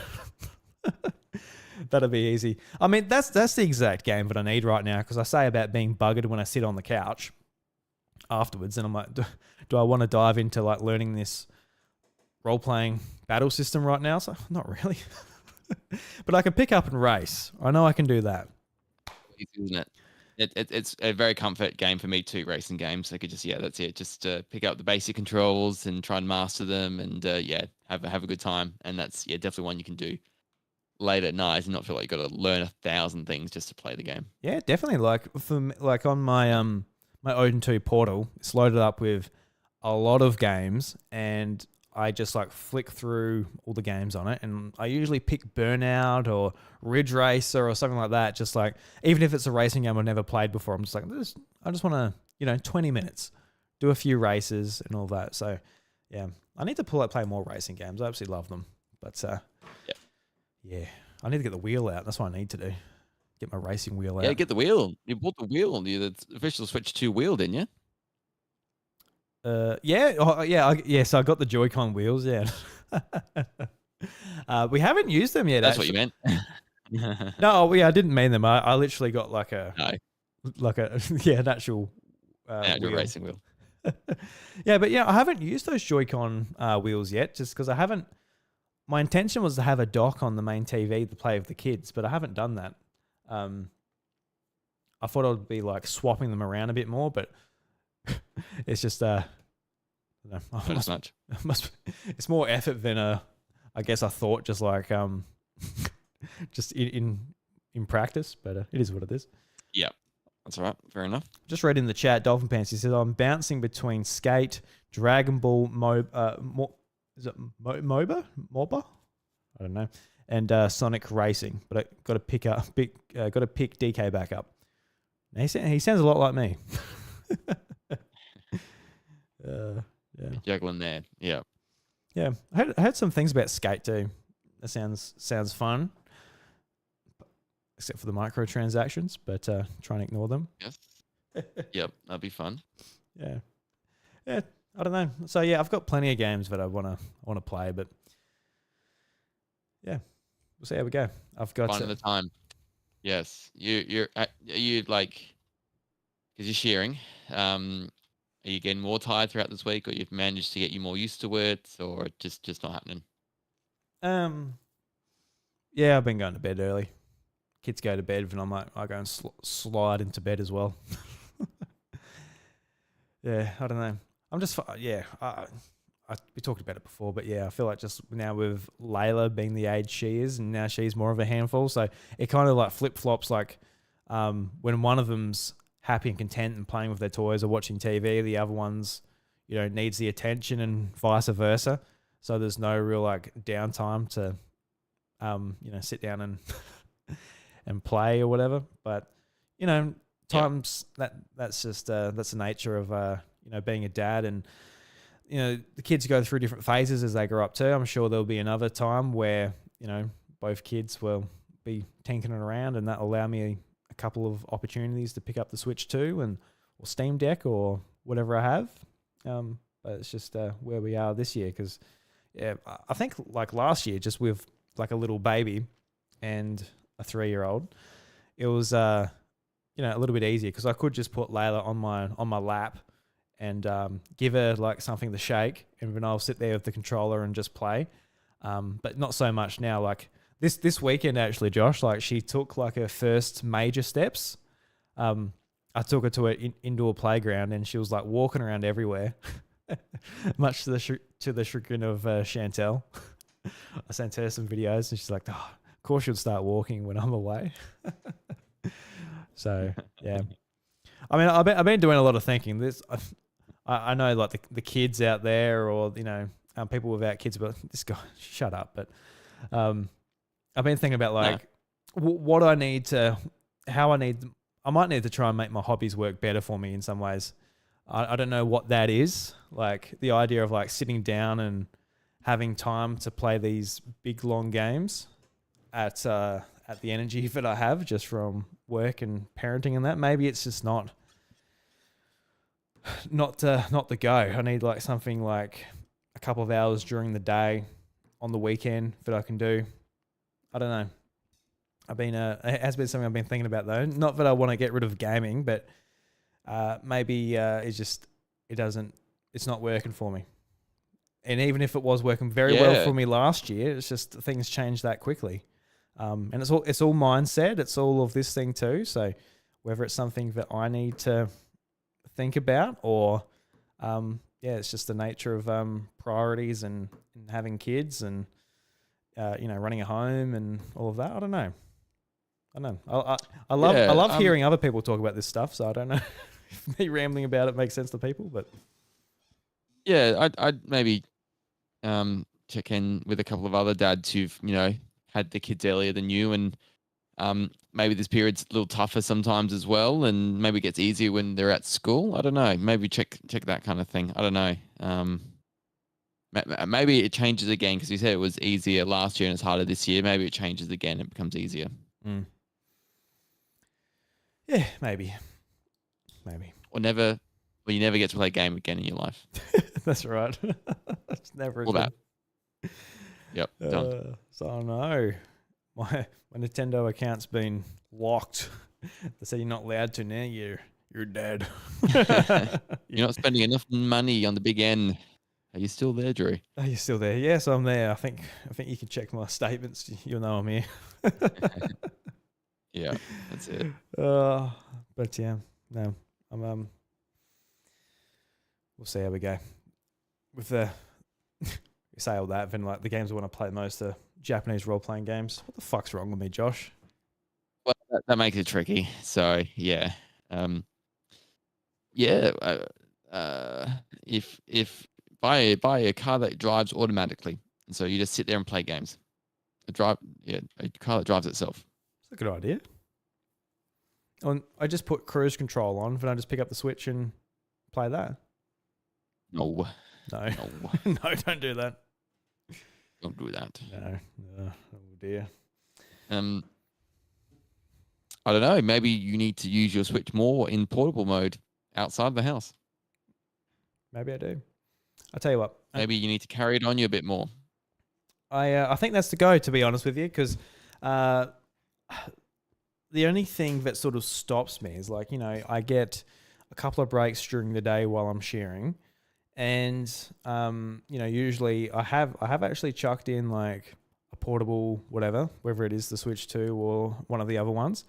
That'll be easy. I mean, that's the exact game that I need right now, because I say about being buggered when I sit on the couch afterwards, and I'm like, do I want to dive into like learning this role-playing battle system right now? So not really. But I can pick up and race. I know I can do that. Isn't it? It's a very comfort game for me too, racing games. I could just, that's it. Just pick up the basic controls and try and master them, and have a good time. And that's definitely one you can do late at night and not feel like you got to learn 1,000 things just to play the game. Yeah, definitely. Like for me, like on my my Odin 2 portal, it's loaded up with a lot of games, and I just like flick through all the games on it, and I usually pick Burnout or Ridge Racer or something like that. Just like, even if it's a racing game I've never played before, I'm just like, I just want to, 20 minutes, do a few races and all that. So yeah, I need to play more racing games. I absolutely love them. But yeah, I need to get the wheel out. That's what I need to do. Get my racing wheel out. Yeah, get the wheel. You bought the wheel. The official Switch 2 wheel, didn't you? So I got the Joy-Con wheels. Yeah, we haven't used them yet. That's actually. What you meant. No, I didn't mean them. I literally got like an actual wheel. Racing wheel. Yeah, but I haven't used those Joy-Con wheels yet, just because I haven't. My intention was to have a dock on the main TV to play with the kids, but I haven't done that. I thought I'd be like swapping them around a bit more, but it's just not as much. It's more effort than I guess I thought. Just like just in practice, but it is what it is. Yeah, that's all right. Fair enough. Just read in the chat, Dolphin Pants. He says, "I'm bouncing between Skate, Dragon Ball, is it MOBA? I don't know, and Sonic Racing, but I got to pick DK back up." Now, he sounds a lot like me. Yeah. Juggling there. Yeah. Yeah. I heard some things about Skate too. That sounds fun. Except for the microtransactions, but try and ignore them. Yes. Yep, that'd be fun. Yeah. Yeah. I don't know. So yeah, I've got plenty of games that I wanna play, but yeah, we'll see how we go. I've got one at a time. Yes, you like, because you're sharing. Are you getting more tired throughout this week, or you've managed to get you more used to it, or just not happening? Yeah, I've been going to bed early. Kids go to bed, and I go and slide into bed as well. Yeah, I don't know. I'm just we talked about it before, but yeah, I feel like just now with Layla being the age she is, and now she's more of a handful, so it kind of like flip flops. Like when one of them's happy and content and playing with their toys or watching TV, the other one's needs the attention, and vice versa. So there's no real like downtime to sit down and and play or whatever. But times that's just that's the nature of being a dad. And the kids go through different phases as they grow up too. I'm sure there'll be another time where both kids will be tinkering around, and that'll allow me a couple of opportunities to pick up the Switch 2 or Steam Deck or whatever I have. But it's just where we are this year, because I think like last year, just with like a little baby and a 3-year-old, it was a little bit easier because I could just put Layla on my lap and give her like something to shake, and then I'll sit there with the controller and just play. But not so much now. Like this weekend, actually, Josh, like she took like her first major steps. I took her to an indoor playground and she was like walking around everywhere, much to the chagrin of Chantel. I sent her some videos and she's like, "Oh, of course she'll start walking when I'm away." So yeah, I mean, I've been doing a lot of thinking. I know like the kids out there, or people without kids, but this guy, shut up. But I've been thinking about like what I need to, how I might need to try and make my hobbies work better for me in some ways. I don't know what that is. Like the idea of like sitting down and having time to play these big long games at the energy that I have just from work and parenting and that. Maybe it's just not the go. I need like something like a couple of hours during the day on the weekend that I can do. I don't know. It has been something I've been thinking about though. Not that I want to get rid of gaming, but maybe it's not working for me. And even if it was working very well for me last year, it's just things change that quickly. And it's all mindset. It's all of this thing too. So whether it's something that I need to think about, or it's just the nature of priorities and having kids and running a home and all of that. I don't know. I love hearing other people talk about this stuff. So I don't know if me rambling about it makes sense to people, but yeah, I'd maybe check in with a couple of other dads who've had the kids earlier than you, and maybe this period's a little tougher sometimes as well, and maybe it gets easier when they're at school. I don't know. Maybe check that kind of thing. I don't know. Maybe it changes again because you said it was easier last year and it's harder this year. Maybe it changes again and it becomes easier. Mm. Yeah, maybe. Or you never get to play a game again in your life. That's right. That's never All that. Yep, done. So no, my Nintendo account's been locked. They said you're not allowed to now. You're dead. You're not spending enough money on the big N. Are you still there, Drew? Are you still there? Yes, I'm there. I think you can check my statements. You'll know I'm here. Yeah, that's it. But yeah, no, I'm we'll see how we go. With you say all that, then like the games I want to play the most are Japanese role playing games. What the fuck's wrong with me, Josh? Well, that makes it tricky. So yeah, if buy a car that drives automatically, and so you just sit there and play games. A car that drives itself. That's a good idea. I just put cruise control on, then I just pick up the Switch and play that. No, no, don't do that. Don't do that. No. Oh dear. I don't know. Maybe you need to use your Switch more in portable mode outside the house. Maybe I do. I'll tell you what. Maybe you need to carry it on you a bit more. I think that's the go, to be honest with you, because the only thing that sort of stops me is like, I get a couple of breaks during the day while I'm sharing, and usually I have actually chucked in like a portable whatever, whether it is the Switch 2 or one of the other ones.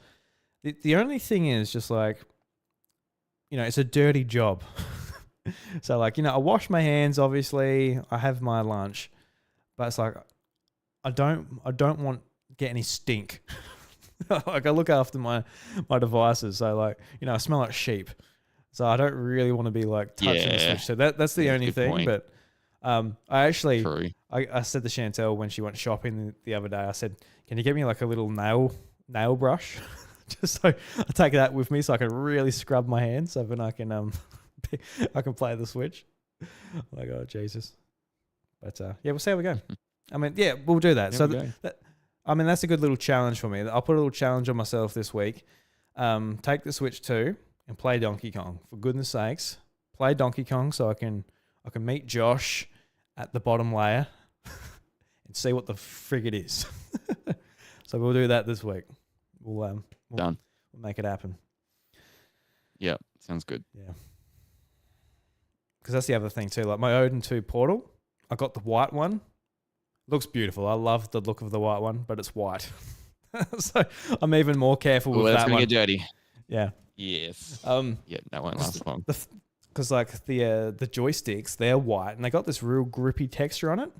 The only thing is just like, it's a dirty job. So like, I wash my hands, obviously, I have my lunch, but it's like, I don't want to get any stink. Like I look after my devices. So like, I smell like sheep. So I don't really want to be like touching the Switch. So that's the only thing. Point. But I actually, I said to Chantel when she went shopping the other day, I said, can you get me like a little nail brush? Just so I take that with me so I can really scrub my hands so then I can play the Switch. Like, oh Jesus. But we'll see how we go. I mean, we'll do that. So that's a good little challenge for me. I'll put a little challenge on myself this week. Take the Switch 2 and play Donkey Kong. For goodness sakes, play Donkey Kong so I can meet Josh at the bottom layer and see what the frig it is. So we'll do that this week. We'll done. We'll make it happen. Yeah, sounds good. Yeah. Because that's the other thing too. Like my Odin 2 Portal, I got the white one. Looks beautiful. I love the look of the white one, but it's white. So I'm even more careful Oh, with that's that gonna one. get dirty. Yeah. Yes. Um, Yeah, that won't last long. Because like the joysticks, they're white and they got this real grippy texture on it.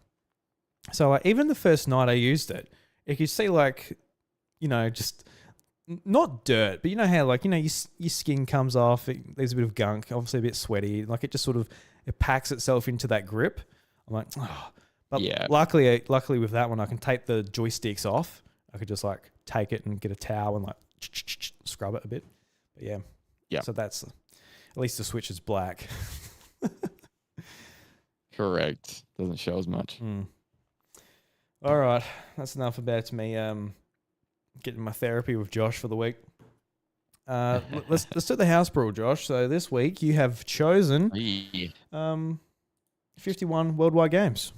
So like, even the first night I used it, you could see like, just not dirt, but you know how like your skin comes off. There's a bit of gunk, obviously a bit sweaty. Like it just sort of it packs itself into that grip. I'm like, oh. But Yeah. luckily with that one, I can take the joysticks off. I could just like take it and get a towel and like scrub it a bit. But yeah. Yeah. So that's at least the Switch is black. Correct. Doesn't show as much. All right, that's enough about me getting my therapy with Josh for the week. Let's do the house rule, Josh. So this week you have chosen 51 worldwide games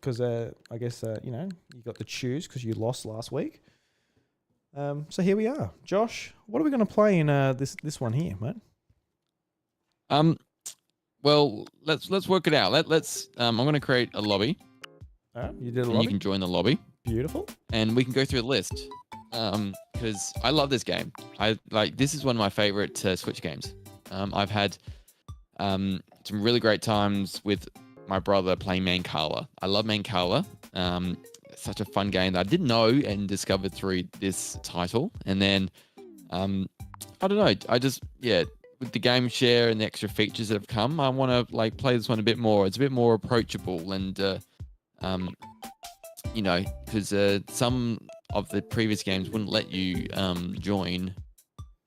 because I guess you got to choose because you lost last week. So here we are, Josh. What are we going to play in this one here, mate? Well, let's work it out. Let's. I'm going to create a lobby. All right, you did a and lobby. you can join the lobby. Beautiful. And we can go through the list. Because I love this game. This is one of my favorite Switch games. I've had some really great times with my brother playing Mancala. I love Mancala. It's such a fun game that I didn't know and discovered through this title. And then, I don't know. I just, with the game share and the extra features that have come, I want to like play this one a bit more. It's a bit more approachable and, because some of the previous games wouldn't let you join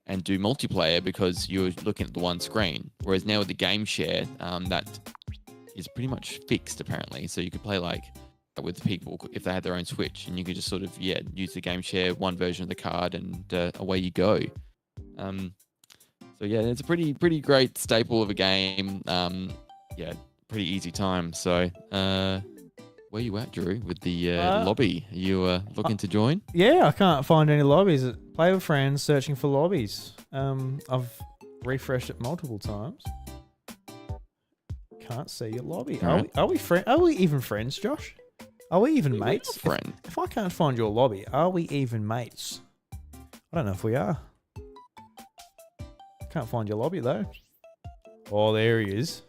and do multiplayer because you're looking at the one screen. Whereas now with the game share, that is pretty much fixed apparently. So you could play like with people if they had their own Switch, and you could just sort of use the game share one version of the card, and away you go. So it's a pretty great staple of a game. Pretty easy time. So where you at, Drew, with the lobby? Are you looking to join? Yeah, I can't find any lobbies. Play with friends, searching for lobbies. I've refreshed it multiple times. Can't see your lobby. Are we even friends, Josh? Are we even mates? Friend. If I can't find your lobby, are we even mates? I don't know if we are. Can't find your lobby though. Oh, there he is.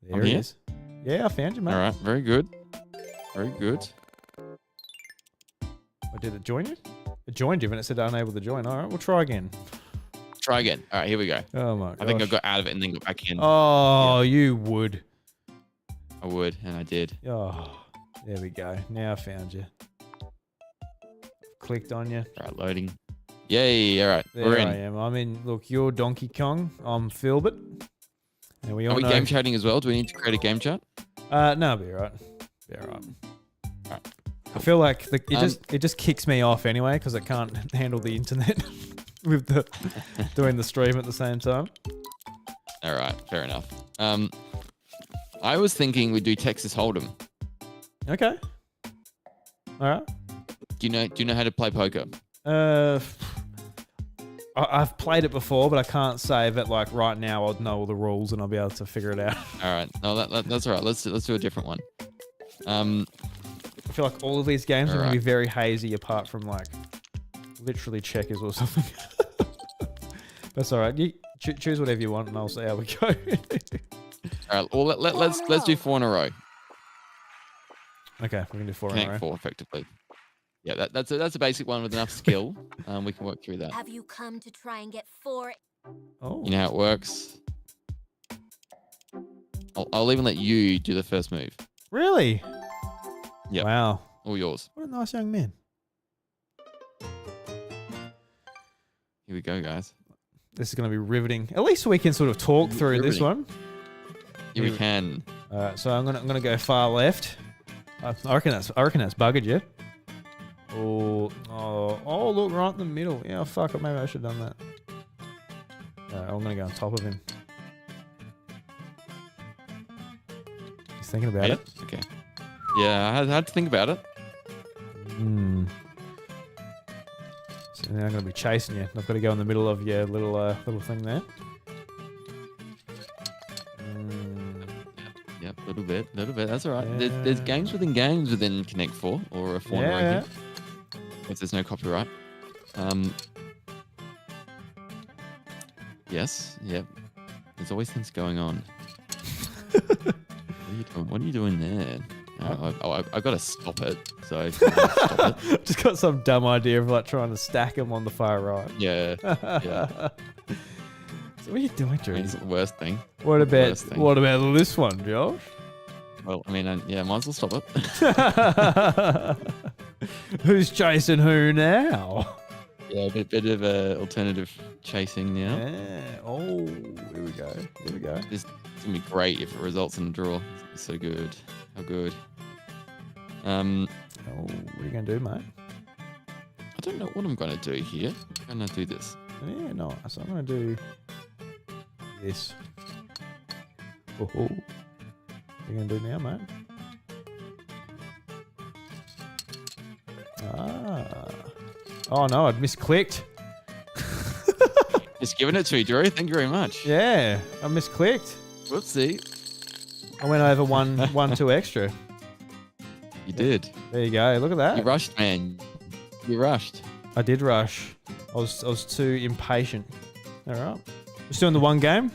There he is. Yeah, I found you, mate. All right, very good. Very good. Did it join you? It joined you, and it said unable to join. All right, we'll try again. Try again. All right, here we go. Oh my gosh. I think I got out of it and then got back in. Oh, you would. I would, and I did. Oh, there we go. Now I found you. Clicked on you. All right, loading. Yay! All right, we're in. I am. I'm in. Look, you're Donkey Kong. I'm Philbert. And we all Are we know. game chatting as well? Do we need to create a game chat? No, it'll be all right. Be all right. All right. I feel like it just kicks me off anyway because I can't handle the internet with the doing the stream at the same time. All right, fair enough. I was thinking we'd do Texas Hold'em. Okay. All right. Do you know how to play poker? I've played it before, but I can't say that like right now I'd know all the rules and I'll be able to figure it out. All right, no, that's all right. Let's do a different one. I feel like all of these games are going to be very hazy, apart from like literally checkers or something. That's all right. You choose whatever you want, and I'll see how we go. All right. Well, let's do 4 in a row. Okay, we can do 4 in a Connect row. 4 effectively. Yeah, that's a basic one with enough skill. We can work through that. Have you come to try and get 4? Oh. You know how it works. I'll even let you do the first move. Really? Yeah. Wow. All yours. What a nice young man. Here we go, guys. This is going to be riveting. At least we can sort of talk through this one. Here we can. All right, so I'm gonna go far left. I reckon that's buggered you. Oh, look, right in the middle. Yeah, fuck it. Maybe I should have done that. I'm going to go on top of him. He's thinking about it. Okay. Yeah, I had to think about it. So And then I'm going to be chasing you. I've got to go in the middle of your little thing there. Yep, a little bit. That's all right. Yeah. There's games within Connect 4 or a Fawn ranking. If there's no copyright. Yes. Yep. There's always things going on. What are you doing there? I've got to stop it. So stop it. Just got some dumb idea of like trying to stack them on the far right. Yeah. So what are you doing, Drew? It's the worst thing. What about this one, Josh? Well, I mean, might as well stop it. Who's chasing who now? Yeah, a bit of alternative chasing now. Yeah. Oh, here we go. This is going to be great if it results in a draw. It's so good. How good. What are you going to do, mate? I don't know what I'm going to do here. I'm going to do this. Yeah, no. So I'm going to do this. Oh, what are you going to do now, mate? Oh, no, I'd misclicked. Just giving it to you, Drew. Thank you very much. Yeah, I misclicked. Whoopsie. I went over one too extra. You did. There you go. Look at that. You rushed, man. You rushed. I did rush. I was too impatient. All right. We're still in the one game.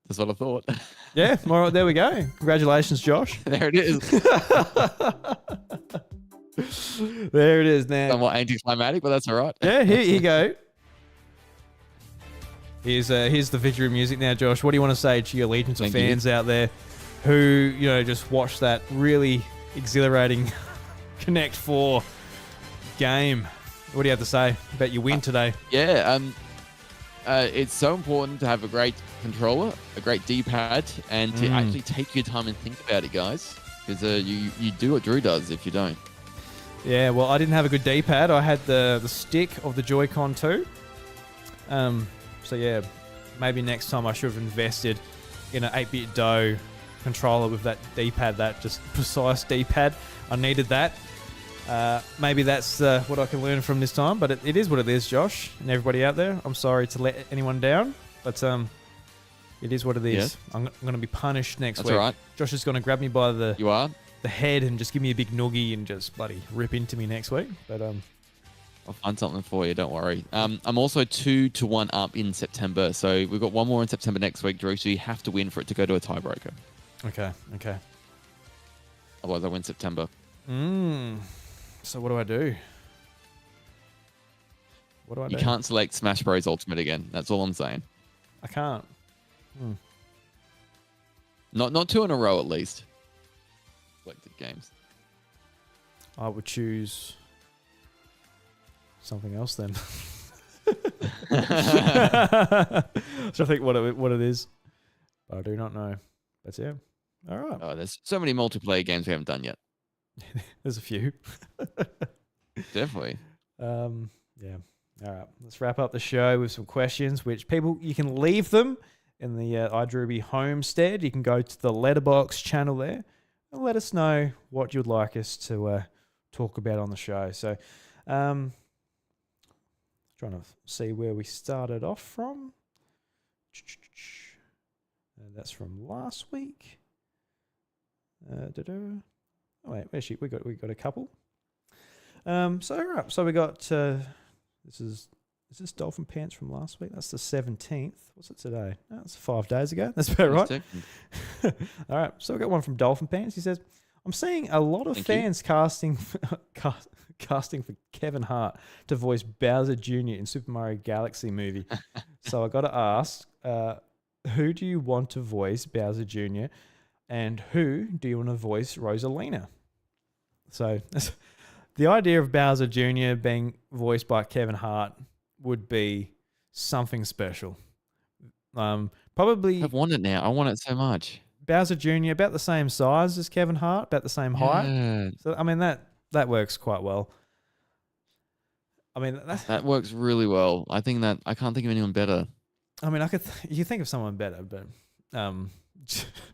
That's what I thought. Yeah. All right. There we go. Congratulations, Josh. There it is. There it is now. Somewhat anticlimactic, but that's all right. Yeah. Here you go. Here's the victory music now, Josh. What do you want to say to your legions of fans out there who just watched that really exhilarating Connect 4 game? What do you have to say about your win today? It's so important to have a great controller, a great D-pad, and to actually take your time and think about it, guys. Because you do what Drew does if you don't. Yeah, well, I didn't have a good D-pad. I had the stick of the Joy-Con too. So yeah, maybe next time I should have invested in an 8-bit DOE controller with that D-pad, that just precise D-pad. I needed that. Maybe that's what I can learn from this time, but it is what it is, Josh, and everybody out there. I'm sorry to let anyone down, but it is what it is. Yes. I'm going to be punished next week. That's all right. Josh is going to grab me by the head and just give me a big noogie and just bloody rip into me next week. But I'll find something for you. Don't worry. I'm also 2-1 up in September, so we've got one more in September next week, Drew. So you have to win for it to go to a tiebreaker. Okay. Otherwise, I win September. So what do I do? You can't select Smash Bros. Ultimate again. That's all I'm saying. I can't. Not 2 in a row, at least. Selected games. I would choose something else then. So I think what it is, but I do not know. But yeah, all right. Oh, there's so many multiplayer games we haven't done yet. There's a few. Definitely. Yeah. All right. Let's wrap up the show with some questions, which you can leave them in the iDruby homestead. You can go to the Letterbox channel there and let us know what you'd like us to talk about on the show. So, trying to see where we started off from. That's from last week. Oh wait, actually, we got a couple. So we got is this Dolphin Pants from last week? That's the 17th. What's it today? Oh, that's 5 days ago. That's about right. All right. So we got one from Dolphin Pants. He says, "I'm seeing a lot of fans casting for Kevin Hart to voice Bowser Jr. in Super Mario Galaxy movie. So I got to ask, who do you want to voice Bowser Jr. and who do you want to voice Rosalina?" So the idea of Bowser Jr. being voiced by Kevin Hart would be something special. Probably. I want it now. I want it so much. Bowser Jr. about the same size as Kevin Hart, about the same height. So I mean that works quite well. I mean that works really well. I think that I can't think of anyone better. I mean, you think of someone better, but no,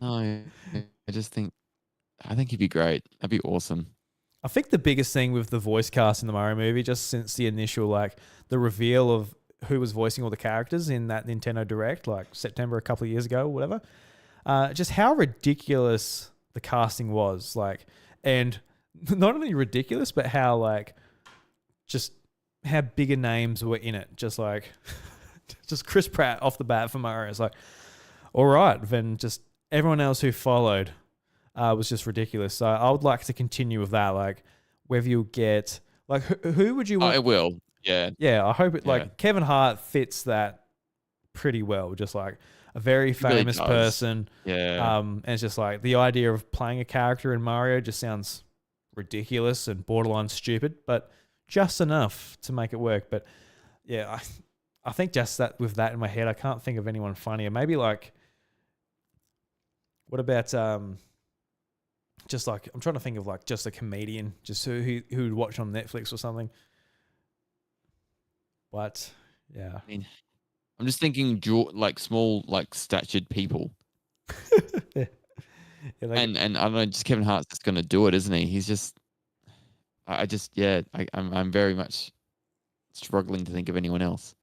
I think he'd be great. That'd be awesome. I think the biggest thing with the voice cast in the Mario movie, just since the initial, like, the reveal of who was voicing all the characters in that Nintendo Direct, like September a couple of years ago or whatever, just how ridiculous the casting was. Like, and not only ridiculous, but how, like, just how bigger names were in it. Just like, just Chris Pratt off the bat for Mario. It's like, all right, then just everyone else who followed was just ridiculous. So I would like to continue with that. Like, whether you get, like, who would you want? I will. Yeah. Yeah, I hope it, Yeah. like, Kevin Hart fits that pretty well. Just like a very He really famous does. person. Yeah. And it's just like the idea of playing a character in Mario just sounds ridiculous and borderline stupid, but just enough to make it work. But yeah, I think just that with that in my head, I can't think of anyone funnier. Maybe like, what about just like, I'm trying to think of like just a comedian, just who'd watch on Netflix or something. But yeah, I mean, I'm just thinking like small, like statured people. yeah, like, And I don't know, just Kevin Hart's just gonna do it, isn't he? He's just I'm very much struggling to think of anyone else.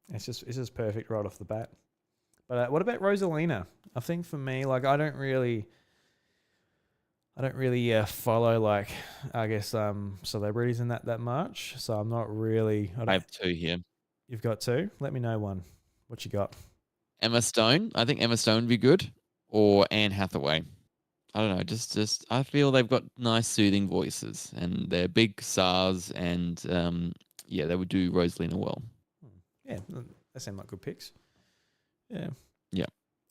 it's just perfect right off the bat. But what about Rosalina? I think for me, like, I don't really follow, like, I guess celebrities in that much. So I'm not really. I have two here. You've got two. Let me know one. What you got? Emma Stone. I think Emma Stone would be good, or Anne Hathaway. I don't know. Just I feel they've got nice, soothing voices, and they're big stars, and yeah, they would do Rosalina well. Yeah, they seem like good picks. Yeah. Yeah.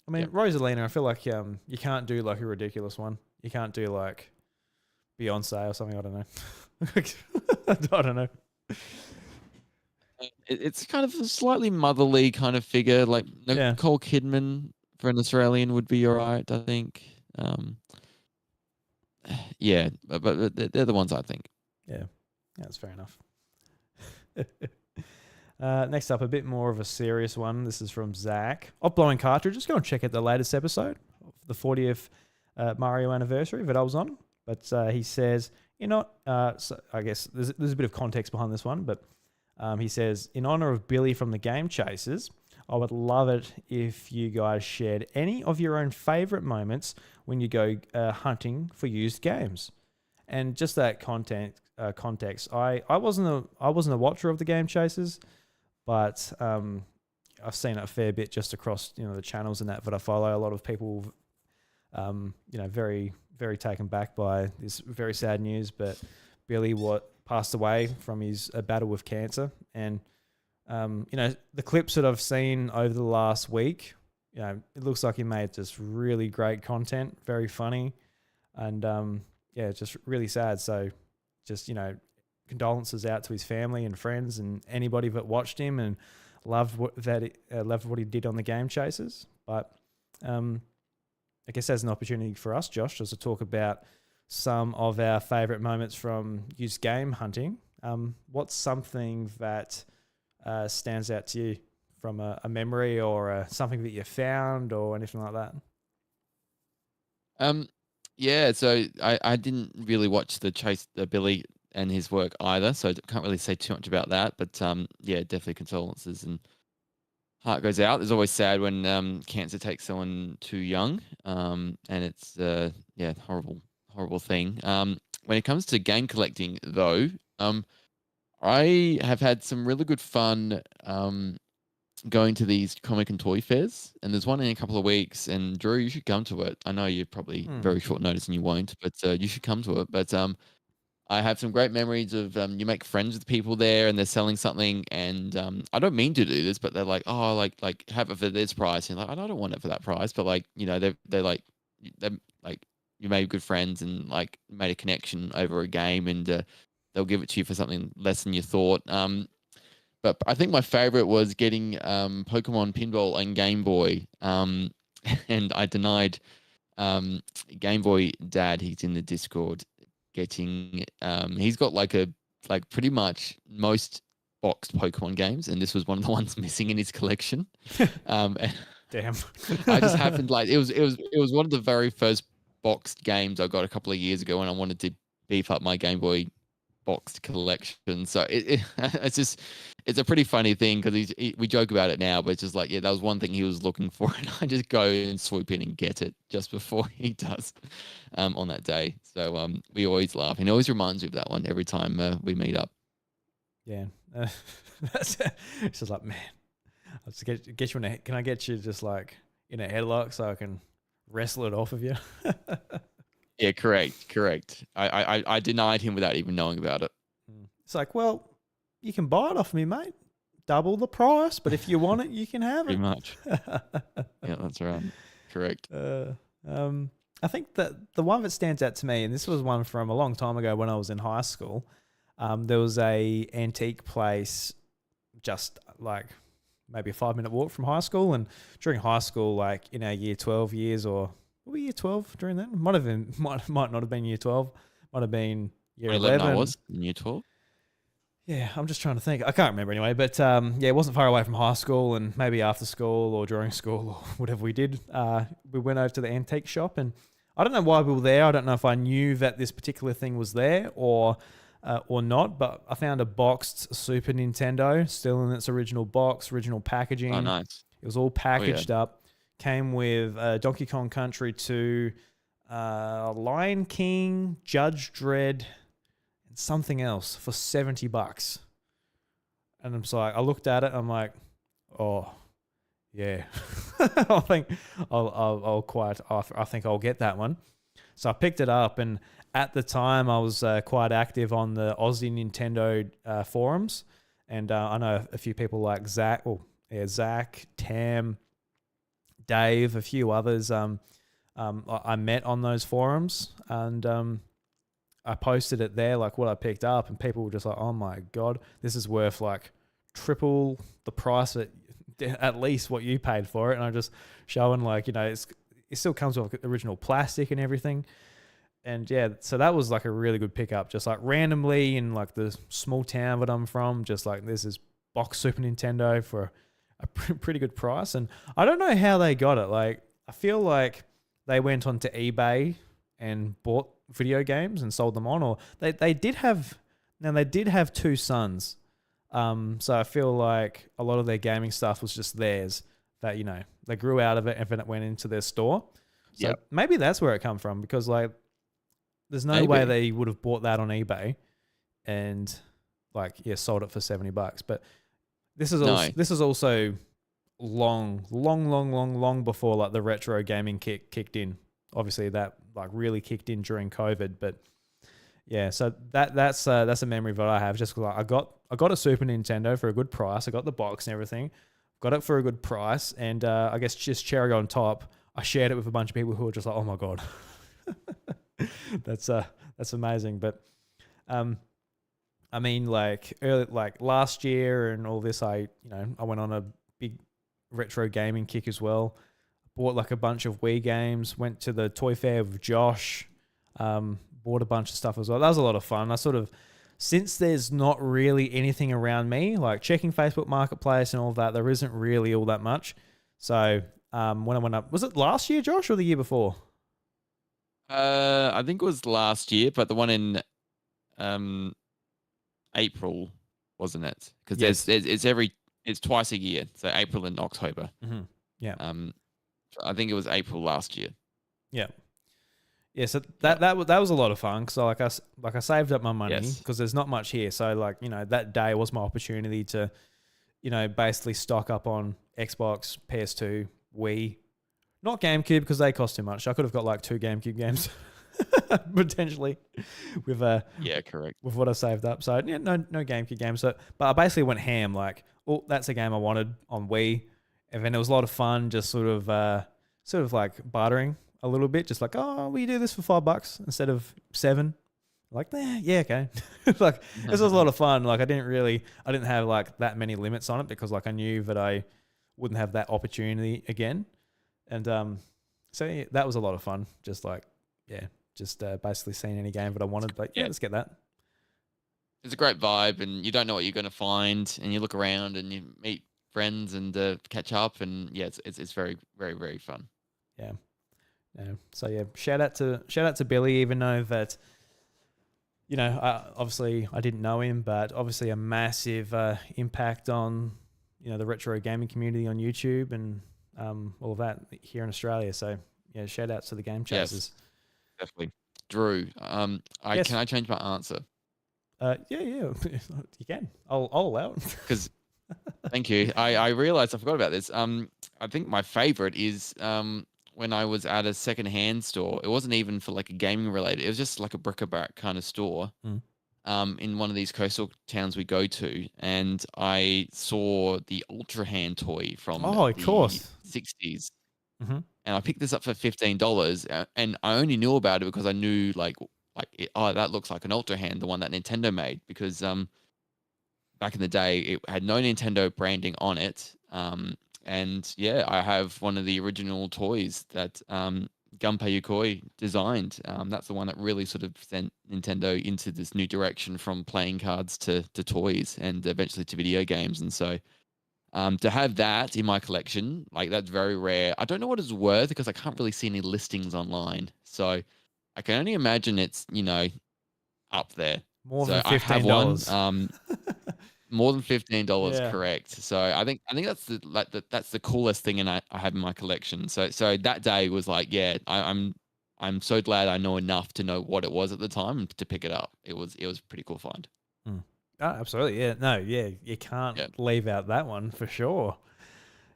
I mean, Rosalina, I feel like you can't do like a ridiculous one. You can't do like Beyonce or something. I don't know. I don't know. It's kind of a slightly motherly kind of figure. Like Yeah. Nicole Kidman for an Australian would be all right, I think. Yeah, but they're the ones I think. Yeah, that's fair enough. Next up, a bit more of a serious one. This is from Zach. Blowing Cartridges. Go and check out the latest episode of the 40th Mario anniversary that I was on. But he says, so I guess there's a bit of context behind this one, but he says, in honor of Billy from the Game Chasers, I would love it if you guys shared any of your own favorite moments when you go hunting for used games. And just that context, I wasn't a watcher of the Game Chasers, but I've seen it a fair bit just across the channels and that I follow. A lot of people, very very taken back by this very sad news. But Billy passed away from his battle with cancer, and the clips that I've seen over the last week, it looks like he made just really great content, very funny, and just really sad. So just condolences out to his family and friends and anybody that watched him and loved what he did on the Game Chasers. But I guess as an opportunity for us, Josh, just to talk about some of our favorite moments from used game hunting. What's something that stands out to you from a memory or something that you found or anything like that? Yeah, so I didn't really watch the Billy and his work either, so I can't really say too much about that. But yeah, definitely condolences and heart goes out. It's always sad when cancer takes someone too young, and it's horrible thing. When it comes to game collecting, though, I have had some really good fun going to these comic and toy fairs, and there's one in a couple of weeks. And Drew, you should come to it. I know you're probably very short notice and you won't, but you should come to it. But I have some great memories of you make friends with people there, and they're selling something, and I don't mean to do this, but they're like, oh, like have it for this price, and like I don't want it for that price, but like they're like you made good friends and like made a connection over a game, and they'll give it to you for something less than you thought. But I think my favorite was getting Pokemon Pinball and Game Boy. And I denied Game Boy Dad, he's in the Discord, getting he's got like pretty much most boxed Pokemon games, and this was one of the ones missing in his collection. Damn. I just happened it was one of the very first boxed games I got a couple of years ago, and I wanted to beef up my Game Boy boxed collection. So it's a pretty funny thing because we joke about it now, but it's just like, yeah, that was one thing he was looking for, and I just go and swoop in and get it just before he does on that day. So we always laugh, and it always reminds me of that one every time we meet up. Yeah, it's just like, man, I'll just get you in a. Can I get you just like in a headlock so I can wrestle it off of you? Yeah, correct. I denied him without even knowing about it. It's like, well, you can buy it off me, mate. Double the price, but if you want it, you can have Pretty it. much. Yeah, that's right. Correct. I think that the one that stands out to me, and this was one from a long time ago when I was in high school, there was a antique place just like maybe a 5-minute walk from high school. And during high school, like in our year 12 years, or were we year 12 during that? Might not have been year 12. Might have been year 11. I was in year 12. Yeah, I'm just trying to think. I can't remember anyway, but yeah, it wasn't far away from high school, and maybe after school or during school or whatever we did, we went over to the antique shop, and I don't know why we were there. I don't know if I knew that this particular thing was there or not, but I found a boxed Super Nintendo, still in its original box, original packaging. Oh, nice. It was all packaged up. Came with Donkey Kong Country 2, Lion King, Judge Dredd, something else for $70. And I'm just like, I looked at it, I'm like, oh yeah. I think I think I'll get that one. So I picked it up, and at the time I was quite active on the Aussie Nintendo forums, and I know a few people like Zach, Tam, Dave, a few others I met on those forums, and I posted it there, like what I picked up, and people were just like, oh my God, this is worth like triple the price at least what you paid for it. And I'm just showing like, it still comes with original plastic and everything. And yeah, so that was like a really good pickup, just like randomly in like the small town that I'm from, just like this is box Super Nintendo for a pretty good price. And I don't know how they got it. Like, I feel like they went onto eBay and bought video games and sold them on, or they did have two sons, so I feel like a lot of their gaming stuff was just theirs, that they grew out of it and then it went into their store. So maybe that's where it come from, because like there's no way they would have bought that on eBay and like sold it for $70. But this is also long before like the retro gaming kicked in. Obviously that like really kicked in during COVID, but yeah, so that's a memory that I have, just because I got a Super Nintendo for a good price. I got the box and everything, got it for a good price, and I guess just cherry on top, I shared it with a bunch of people who were just like, oh my God, that's amazing. But I mean, like last year and all this, I went on a big retro gaming kick as well. Bought like a bunch of Wii games, went to the toy fair with Josh, bought a bunch of stuff as well. That was a lot of fun. I sort of, since there's not really anything around me, like checking Facebook Marketplace and all that, there isn't really all that much. So when I went up, was it last year, Josh, or the year before? I think it was last year, but the one in April, wasn't it? Because it's twice a year, so April and October. Mm-hmm. Yeah. I think it was April last year. Yeah. Yeah, so that was a lot of fun, because I saved up my money, because there's not much here. So like, that day was my opportunity to, basically stock up on Xbox, PS2, Wii, not GameCube, because they cost too much. I could have got like 2 GameCube games potentially with correct, with what I saved up. So yeah, no GameCube games. So, but I basically went ham, like, oh, that's a game I wanted on Wii. And then it was a lot of fun, just sort of like bartering a little bit, just like, oh, will you do this for $5 instead of 7? Like, yeah, okay. Like, this was a lot of fun. Like, I didn't have like that many limits on it, because like I knew that I wouldn't have that opportunity again. And so yeah, that was a lot of fun. Just like, basically seeing any game that I wanted. But yeah, let's get that. It's a great vibe, and you don't know what you're going to find, and you look around and you meet friends and catch up, and yeah, it's very, very, very fun. Yeah. So yeah, shout out to Billy, even though that obviously I didn't know him, but obviously a massive impact on the retro gaming community on YouTube and all of that here in Australia. So yeah, shout outs to the Game Yes, Chasers. definitely. Drew, Yes. can I change my answer? Yeah, you can. I'll allow it. Because thank you. I realized I forgot about this. I think my favorite is when I was at a secondhand store. It wasn't even for like a gaming related. It was just like a bric-a-brac kind of store. Mm. In one of these coastal towns we go to, and I saw the Ultra Hand toy from Oh, of the course. 60s. Hmm. And I picked this up for $15, and I only knew about it because I knew that looks like an Ultra Hand, the one that Nintendo made, because back in the day it had no Nintendo branding on it. And yeah, I have one of the original toys that Gunpei Yokoi designed. That's the one that really sort of sent Nintendo into this new direction from playing cards to toys and eventually to video games. And so to have that in my collection, like that's very rare. I don't know what it's worth because I can't really see any listings online. So I can only imagine it's, up there. More So than I have one. $15. More than $15, Yeah. correct. So I think that's the coolest thing I have in my collection. So that day was like, yeah, I'm so glad I know enough to know what it was at the time to pick it up. It was a pretty cool find. Oh, absolutely. Yeah. No, yeah, you Yeah. can't leave out that one for sure.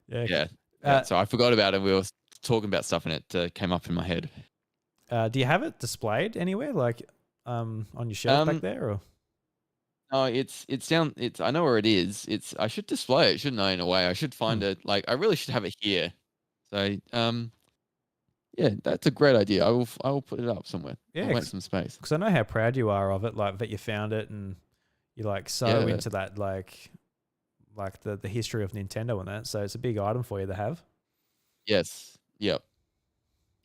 Yeah. Yeah. Uh, So I forgot about it. We were talking about stuff and it came up in my head. do you have it displayed anywhere, like on your shelf back Um, there, or? no, it's down. I know where it is. I should display it, shouldn't I? In a way, I should find it. Like I really should have it here. So yeah, that's a great idea. I will put it up somewhere. Yeah, I'll make some space. because I know how proud you are of it, like that you found it and you're like so Yeah. into that, like the history of Nintendo and that. So it's a big item for you to have. Yes. Yep.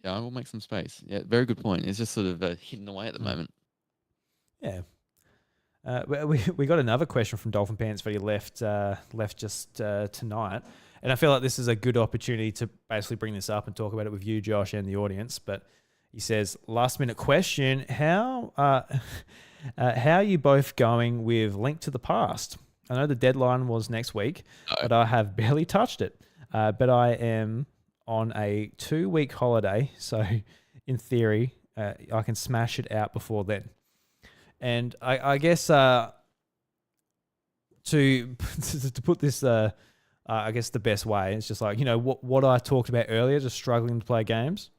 Yeah, I will make some space. Yeah, very good point. It's just sort of hidden away at the moment. Yeah. We got another question from Dolphin Pants, but he left just tonight, and I feel like this is a good opportunity to basically bring this up and talk about it with you, Josh, and the audience. But he says, last minute question: how are you both going with Link to the Past? I know the deadline was next week, but I have barely touched it. But I am on a 2-week holiday, so in theory, I can smash it out before then. And I guess to put this, I guess the best way is just like, what I talked about earlier, just struggling to play games.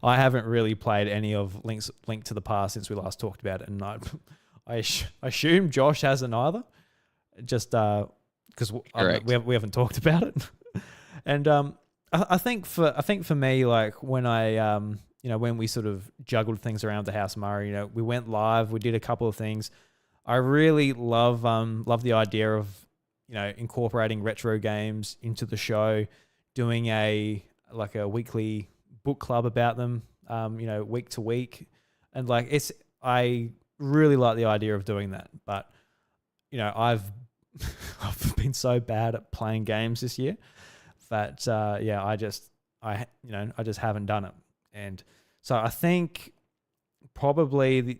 I haven't really played any of Link to the Past since we last talked about it, and I assume Josh hasn't either, just because we haven't talked about it. And I think for me, like when I when we sort of juggled things around the House of Mario, we went live, we did a couple of things. I really love the idea of incorporating retro games into the show, doing a weekly book club about them, week to week, and I really like the idea of doing that. But I've been so bad at playing games this year that I just haven't done it. And so I think probably the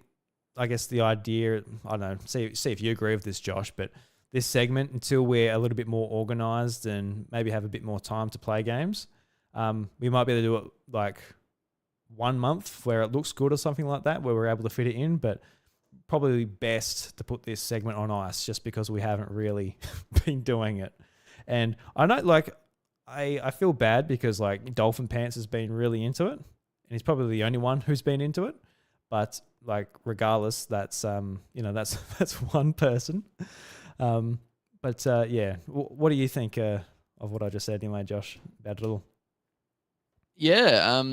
idea, I don't know, see if you agree with this, Josh, but this segment, until we're a little bit more organized and maybe have a bit more time to play games, we might be able to do it like 1 month where it looks good or something like that, where we're able to fit it in, but probably best to put this segment on ice just because we haven't really been doing it. And I know, I feel bad because Dolphin Pants has been really into it, and he's probably the only one who's been into it. But regardless, that's that's one person. But what do you think of what I just said anyway, Josh, about it all? Yeah,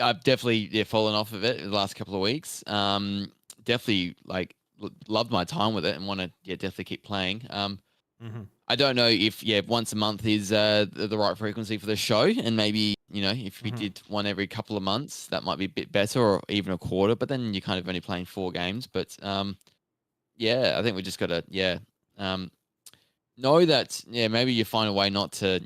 I've definitely fallen off of it the last couple of weeks. Definitely loved my time with it and want to definitely keep playing. I don't know if once a month is the right frequency for the show, and maybe if we did one every couple of months, that might be a bit better, or even a quarter. But then you're kind of only playing 4 games. But I think we just got to know that maybe you find a way not to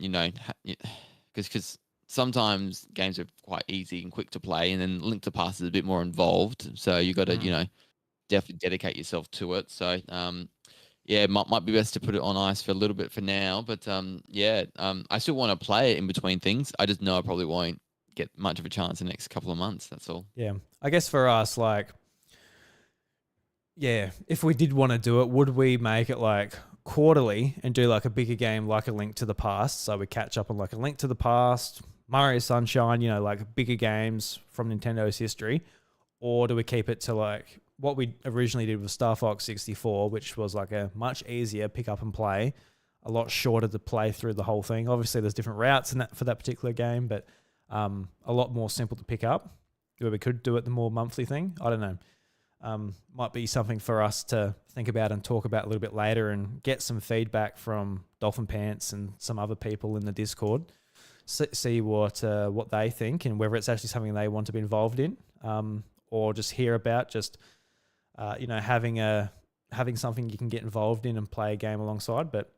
because sometimes games are quite easy and quick to play, and then Link to Past is a bit more involved. So you got to, definitely dedicate yourself to it. So, yeah, it might be best to put it on ice for a little bit for now. But I still want to play it in between things. I just know I probably won't get much of a chance in the next couple of months. That's all. Yeah. I guess for us, like, yeah, if we did want to do it, would we make it like quarterly and do like a bigger game like a Link to the Past? So we catch up on like a Link to the Past, Mario Sunshine, like bigger games from Nintendo's history? Or do we keep it to like what we originally did with Star Fox 64, which was like a much easier pick up and play, a lot shorter to play through the whole thing? Obviously, there's different routes in that for that particular game, but a lot more simple to pick up. Where we could do it the more monthly thing. I don't know. Might be something for us to think about and talk about a little bit later, and get some feedback from Dolphin Pants and some other people in the Discord. See what they think and whether it's actually something they want to be involved in, or just hear about having something you can get involved in and play a game alongside. But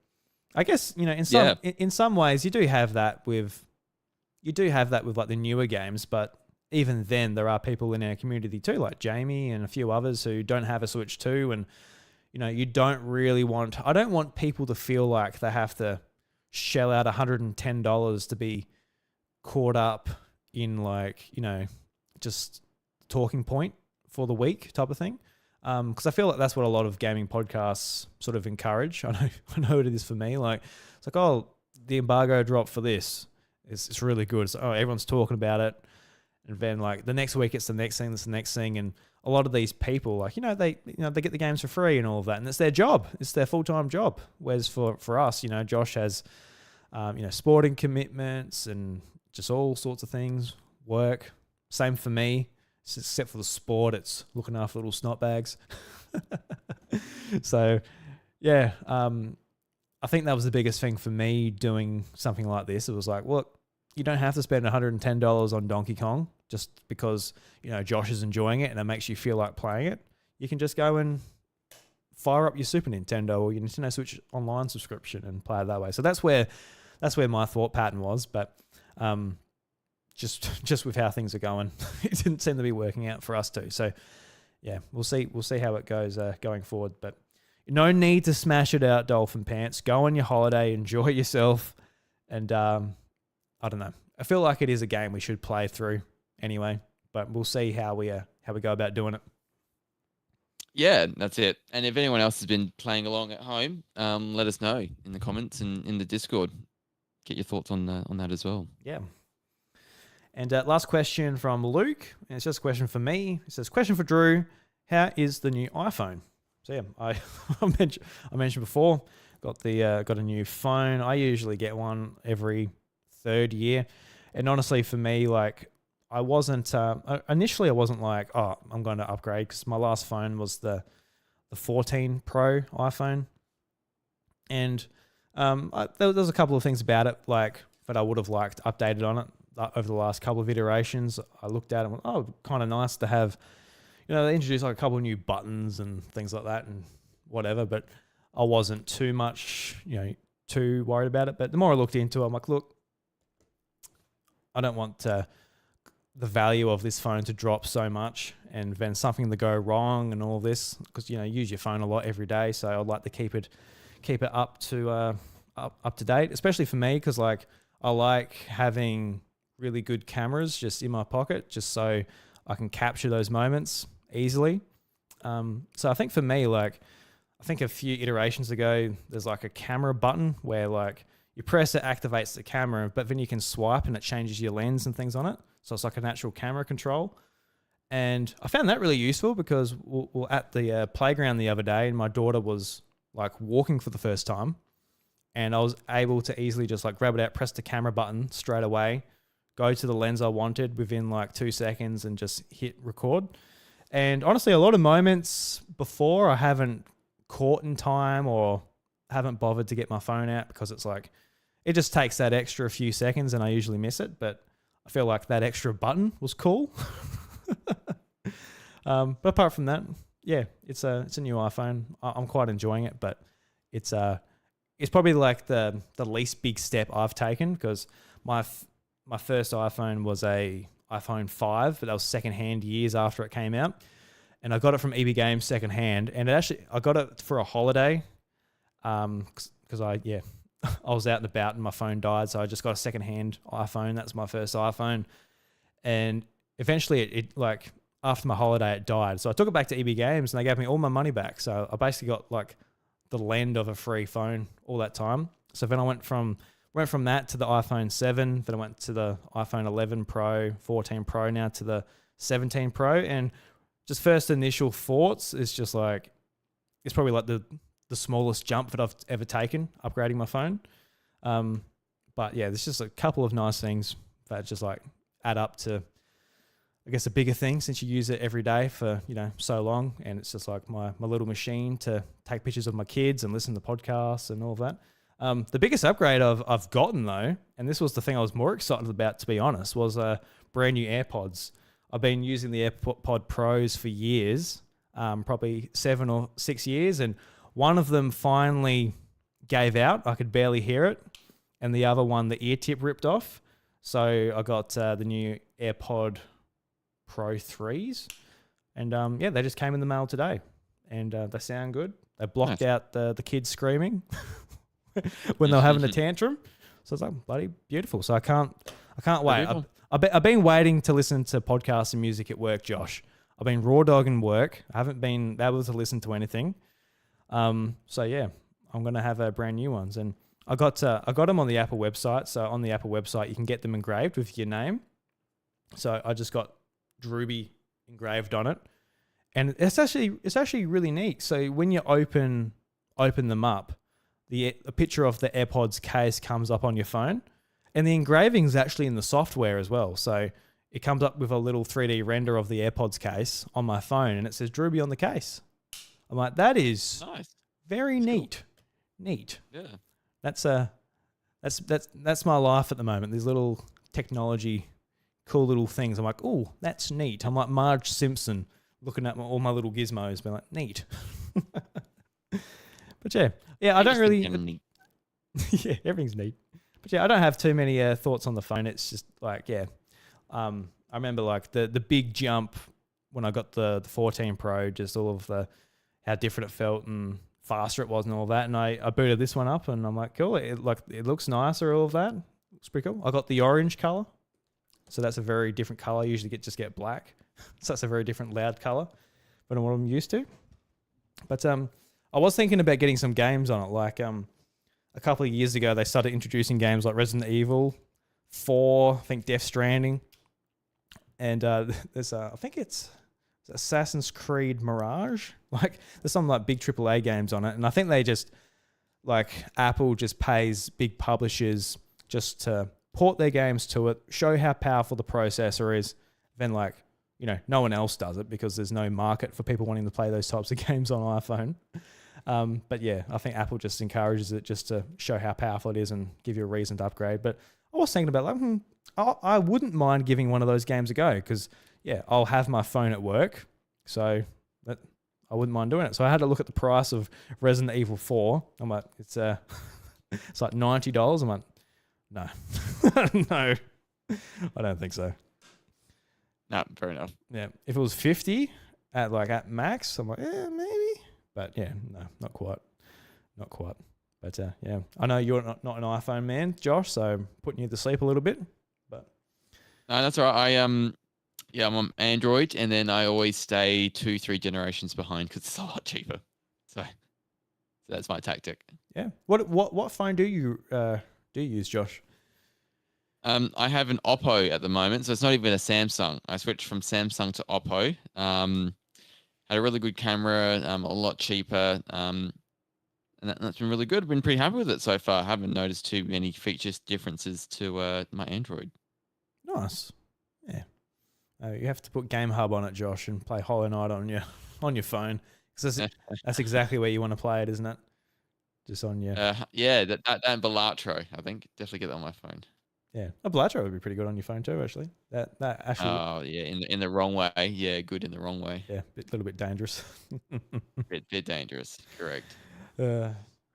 I guess in some ways you do have that with like the newer games, but even then, there are people in our community too, like Jamie and a few others who don't have a Switch 2. And, I don't want people to feel like they have to shell out $110 to be caught up in just talking point for the week type of thing. Because I feel like that's what a lot of gaming podcasts sort of encourage. I know what it is for me. Like, it's like, oh, the embargo dropped for this. It's really good. It's, oh, everyone's talking about it. And then like the next week, it's the next thing, that's the next thing. And a lot of these people, like, they get the games for free and all of that. And it's their job. It's their full-time job. Whereas for us, Josh has, sporting commitments and just all sorts of things, work. Same for me, except for the sport. It's looking after little snot bags. So, yeah, I think that was the biggest thing for me doing something like this. It was like, look, you don't have to spend $110 on Donkey Kong just because, Josh is enjoying it and it makes you feel like playing it. You can just go and fire up your Super Nintendo or your Nintendo Switch Online subscription and play it that way. So that's where my thought pattern was. But just with how things are going, it didn't seem to be working out for us too. So yeah, we'll see how it goes going forward. But no need to smash it out, Dolphin Pants. Go on your holiday, enjoy yourself, and I don't know. I feel like it is a game we should play through anyway, but we'll see how we go about doing it. Yeah, that's it. And if anyone else has been playing along at home, let us know in the comments and in the Discord. Get your thoughts on that as well. Yeah. And last question from Luke, and it's just a question for me. It says, question for Drew, how is the new iPhone? So yeah, I mentioned before, got a new phone. I usually get one every third year. And honestly, for me, like, I wasn't initially I wasn't like, oh, I'm going to upgrade, because my last phone was the 14 Pro iPhone. And there was a couple of things about it, like, that I would have liked updated on it over the last couple of iterations. I looked at it and went, oh, kind of nice to have, they introduced like a couple of new buttons and things like that and whatever, but I wasn't too much, too worried about it. But the more I looked into it, I'm like, look, I don't want the value of this phone to drop so much and then something to go wrong and all this, because, you use your phone a lot every day. So I'd like to keep it up to date, especially for me, because like I like having really good cameras just in my pocket, just so I can capture those moments easily. So I think for me, like, I think a few iterations ago, there's like a camera button where like you press it, activates the camera, but then you can swipe and it changes your lens and things on it. So it's like an actual camera control. And I found that really useful because we're at the playground the other day and my daughter was like walking for the first time, and I was able to easily just like grab it out, press the camera button straight away, go to the lens I wanted within like 2 seconds and just hit record. And honestly, a lot of moments before I haven't caught in time or haven't bothered to get my phone out because it's like, it just takes that extra few seconds and I usually miss it. But I feel like that extra button was cool. But apart from that, yeah, it's a new iPhone. I'm quite enjoying it, but it's probably like the least big step I've taken, because my my first iPhone was a iPhone 5, but that was secondhand years after it came out. And I got it from EB Games secondhand. And I got it for a holiday because I was out and about and my phone died. So I just got a secondhand iPhone. That's my first iPhone. And eventually it like after my holiday, it died. So I took it back to EB Games and they gave me all my money back. So I basically got like the lend of a free phone all that time. So then I went from that to the iPhone 7, then I went to the iPhone 11 Pro, 14 Pro, now to the 17 Pro. And just first initial thoughts is just like, it's probably like the smallest jump that I've ever taken upgrading my phone. But yeah, there's just a couple of nice things that just like add up to, I guess, a bigger thing since you use it every day for, so long. And it's just like my little machine to take pictures of my kids and listen to podcasts and all of that. The biggest upgrade I've gotten though, and this was the thing I was more excited about, to be honest, was brand new AirPods. I've been using the AirPod Pros for years, probably 7 or 6 years, and one of them finally gave out. I could barely hear it, and the other one, the ear tip ripped off. So I got the new AirPod Pro 3s, and they just came in the mail today, and they sound good. They blocked out the kids screaming when they were having a tantrum. So it's like bloody beautiful. So I can't wait. I've been waiting to listen to podcasts and music at work, Josh. I've been raw dogging work. I haven't been able to listen to anything. So yeah, I'm gonna have brand new ones, and I got them on the Apple website. So on the Apple website, you can get them engraved with your name. So I just got Drewby engraved on it, and it's actually really neat. So when you open them up, a picture of the AirPods case comes up on your phone, and the engraving is actually in the software as well. So it comes up with a little 3D render of the AirPods case on my phone, and it says Drewby on the case. I'm like, that is nice. Very neat. Cool. Neat. Yeah. That's my life at the moment. These little technology, cool little things. I'm like, oh, that's neat. I'm like Marge Simpson looking at all my little gizmos, being like, neat. But yeah, I don't really. Yeah, everything's neat. But yeah, I don't have too many thoughts on the phone. It's just like, I remember like the big jump when I got the 14 Pro, just all of how different it felt and faster it was and all that. And I booted this one up and I'm like, cool. It looks nicer, all of that. Looks pretty cool. I got the orange color, so that's a very different color. I usually get black, so that's a very different loud color than what I'm used to. But I was thinking about getting some games on it. Like a couple of years ago, they started introducing games like Resident Evil 4, I think Death Stranding, and there's I think it's Assassin's Creed Mirage. Like there's some like big AAA games on it, and I think they just like Apple just pays big publishers just to port their games to it, show how powerful the processor is. Then like no one else does it because there's no market for people wanting to play those types of games on iPhone. But yeah, I think Apple just encourages it just to show how powerful it is and give you a reason to upgrade. But I was thinking about like, I wouldn't mind giving one of those games a go because yeah, I'll have my phone at work, so that I wouldn't mind doing it. So I had to look at the price of Resident Evil 4. I'm like, it's like $90. I'm like, no, no, I don't think so. No, fair enough. Yeah, if it was 50 at max, I'm like, yeah, maybe. But yeah, no, not quite. But yeah, I know you're not an iPhone man, Josh, so I'm putting you to sleep a little bit. But no, that's all right. I'm on Android, and then I always stay 2-3 generations behind because it's a lot cheaper. So that's my tactic. Yeah. What phone do you use, Josh? I have an Oppo at the moment, so it's not even a Samsung. I switched from Samsung to Oppo. Had a really good camera, a lot cheaper, and that's been really good. I've been pretty happy with it so far. I haven't noticed too many features differences to my Android. Nice. Yeah. You have to put Game Hub on it, Josh, and play Hollow Knight on your phone. Because that's exactly where you want to play it, isn't it? Just on your... yeah, that and Balatro, I think. Definitely get that on my phone. Yeah, a Balatro would be pretty good on your phone too, actually. That actually... Oh, yeah, in the wrong way. Yeah, good in the wrong way. Yeah, a little bit dangerous. bit dangerous, correct. All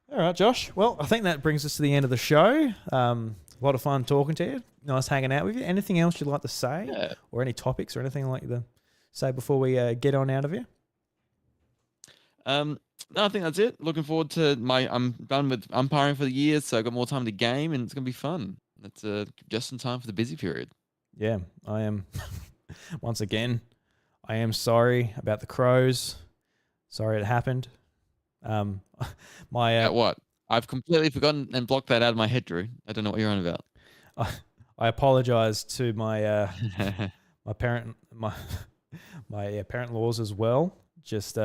right, Josh. Well, I think that brings us to the end of the show. A lot of fun talking to you. nice hanging out with you. Anything else you'd like to say, Yeah. or any topics or anything like to say before we get on out of here? No, I think that's it. Looking forward to I'm done with umpiring for the year, so I got more time to game, and it's gonna be fun. That's just in time for the busy period. Yeah, I am. Once again, I am sorry about the Crows. Sorry it happened. My What? I've completely forgotten and blocked that out of my head, Drew. I don't know what you're on about. I apologize to my my parent parent laws as well. Just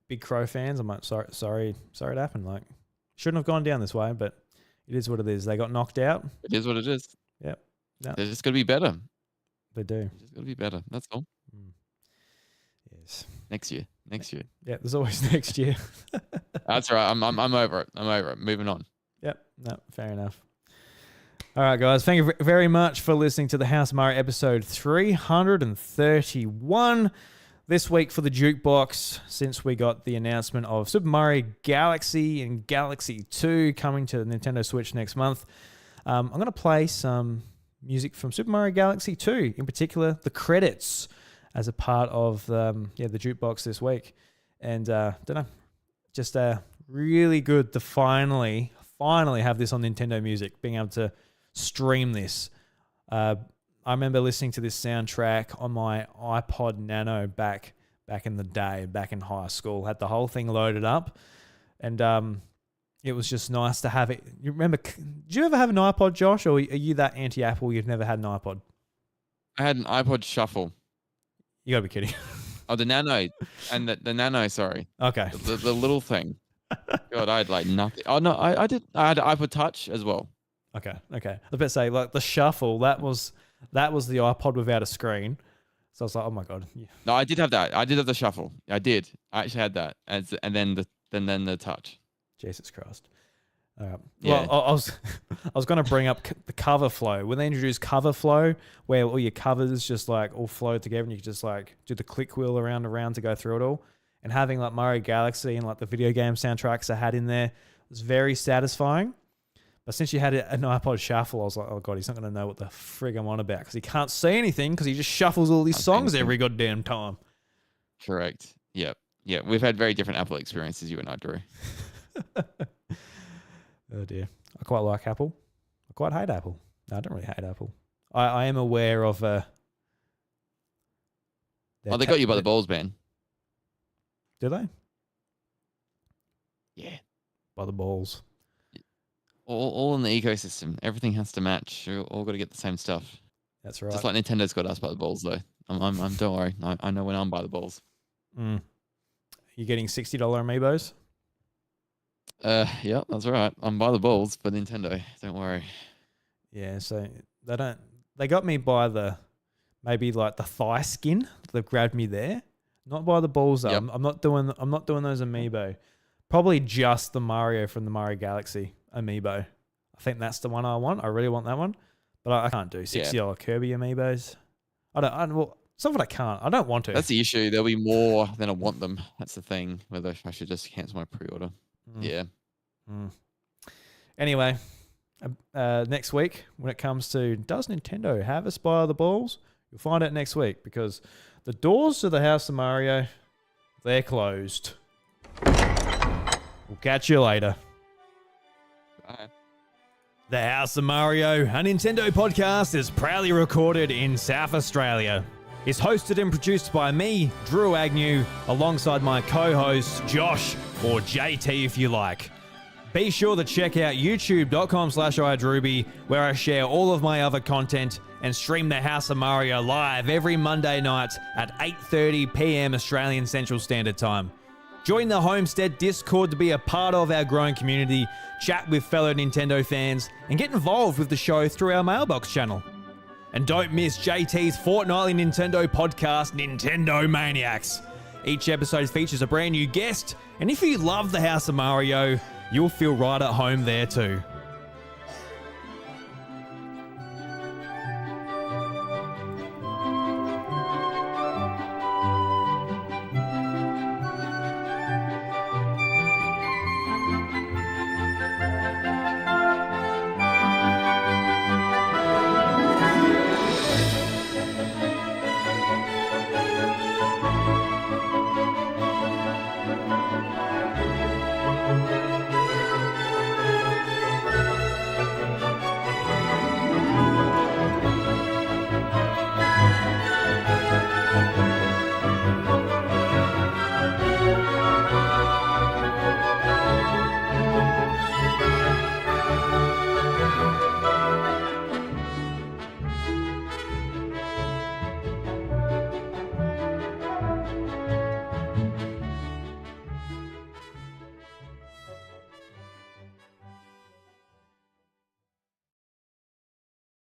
big Crow fans. I'm like sorry it happened. Like shouldn't have gone down this way, but it is what it is. They got knocked out. It is what it is. Yep. No, They're just gonna be better. they do. They're just gonna be better. That's all. Yes. Next year. Yeah, there's always next year. That's all right. I'm over it. I'm over it. Moving on. Yep. No, fair enough. All right, guys. Thank you very much for listening to the House of Mario episode 331. This week for the Jukebox, since we got the announcement of Super Mario Galaxy and Galaxy 2 coming to the Nintendo Switch next month, I'm going to play some music from Super Mario Galaxy 2, in particular the credits, as a part of the Jukebox this week. And don't know, just really good to finally have this on Nintendo Music, being able to stream this. I remember listening to this soundtrack on my iPod Nano back in the day, back in high school. Had the whole thing loaded up, and it was just nice to have it. You remember? Did you ever have an iPod, Josh, or are you that anti-Apple? You've never had an iPod? I had an iPod Shuffle. You gotta be kidding. Oh, the Nano and the Nano. Sorry. Okay. The little thing. God, I had like nothing. Oh no, I did. I had an iPod Touch as well. Okay. I was about to say, like the Shuffle, that was the iPod without a screen. So I was like, oh my god. Yeah. No, I did have that. I did have the Shuffle. I did. I actually had that, and then the Touch. Jesus Christ. Yeah. Well, I was going to bring up the cover flow. When they introduced cover flow, where all your covers just like all flow together, and you could just like do the click wheel around and around to go through it all, and having like Mario Galaxy and like the video game soundtracks I had in there was very satisfying. But since you had an iPod Shuffle, I was like, oh god, he's not going to know what the frig I'm on about because he can't say anything because he just shuffles all these songs every goddamn time. Correct. Yep. Yeah. We've had very different Apple experiences, you and I, Drew. Oh dear. I quite like Apple. I quite hate Apple. No, I don't really hate Apple. I am aware of... they got you by the balls, man. Do they? Yeah. By the balls. All in the ecosystem. Everything has to match. You all got to get the same stuff. That's right. Just like Nintendo's got us by the balls, though. I'm don't worry. I know when I'm by the balls. You getting $60 amiibos? Yeah, that's right. I'm by the balls for Nintendo. Don't worry. Yeah, so they got me by maybe like the thigh skin. They've grabbed me there. Not by the balls though. Yep. I'm not doing those amiibo. Probably just the Mario from the Mario Galaxy amiibo. I think that's the one I want. I really want that one. But I can't do $60 Kirby amiibos. Well, it's not that I can't. I don't want to. That's the issue. There'll be more than I want them. That's the thing. Whether I should just cancel my pre-order. Yeah. Anyway, next week when it comes to does Nintendo have us by the balls, you'll find out next week because the doors to the House of Mario, they're closed. We'll catch you later. Bye. The House of Mario, a Nintendo podcast, is proudly recorded in South Australia. It's hosted and produced by me, Drew Agnew, alongside my co-host, Josh, or JT if you like. Be sure to check out youtube.com/iDrewby, where I share all of my other content and stream the House of Mario live every Monday night at 8:30 p.m. Australian Central Standard Time. Join the Homestead Discord to be a part of our growing community, chat with fellow Nintendo fans, and get involved with the show through our mailbox channel. And don't miss JT's fortnightly Nintendo podcast, Nintendo Maniacs. Each episode features a brand new guest, and if you love the House of Mario, you'll feel right at home there too.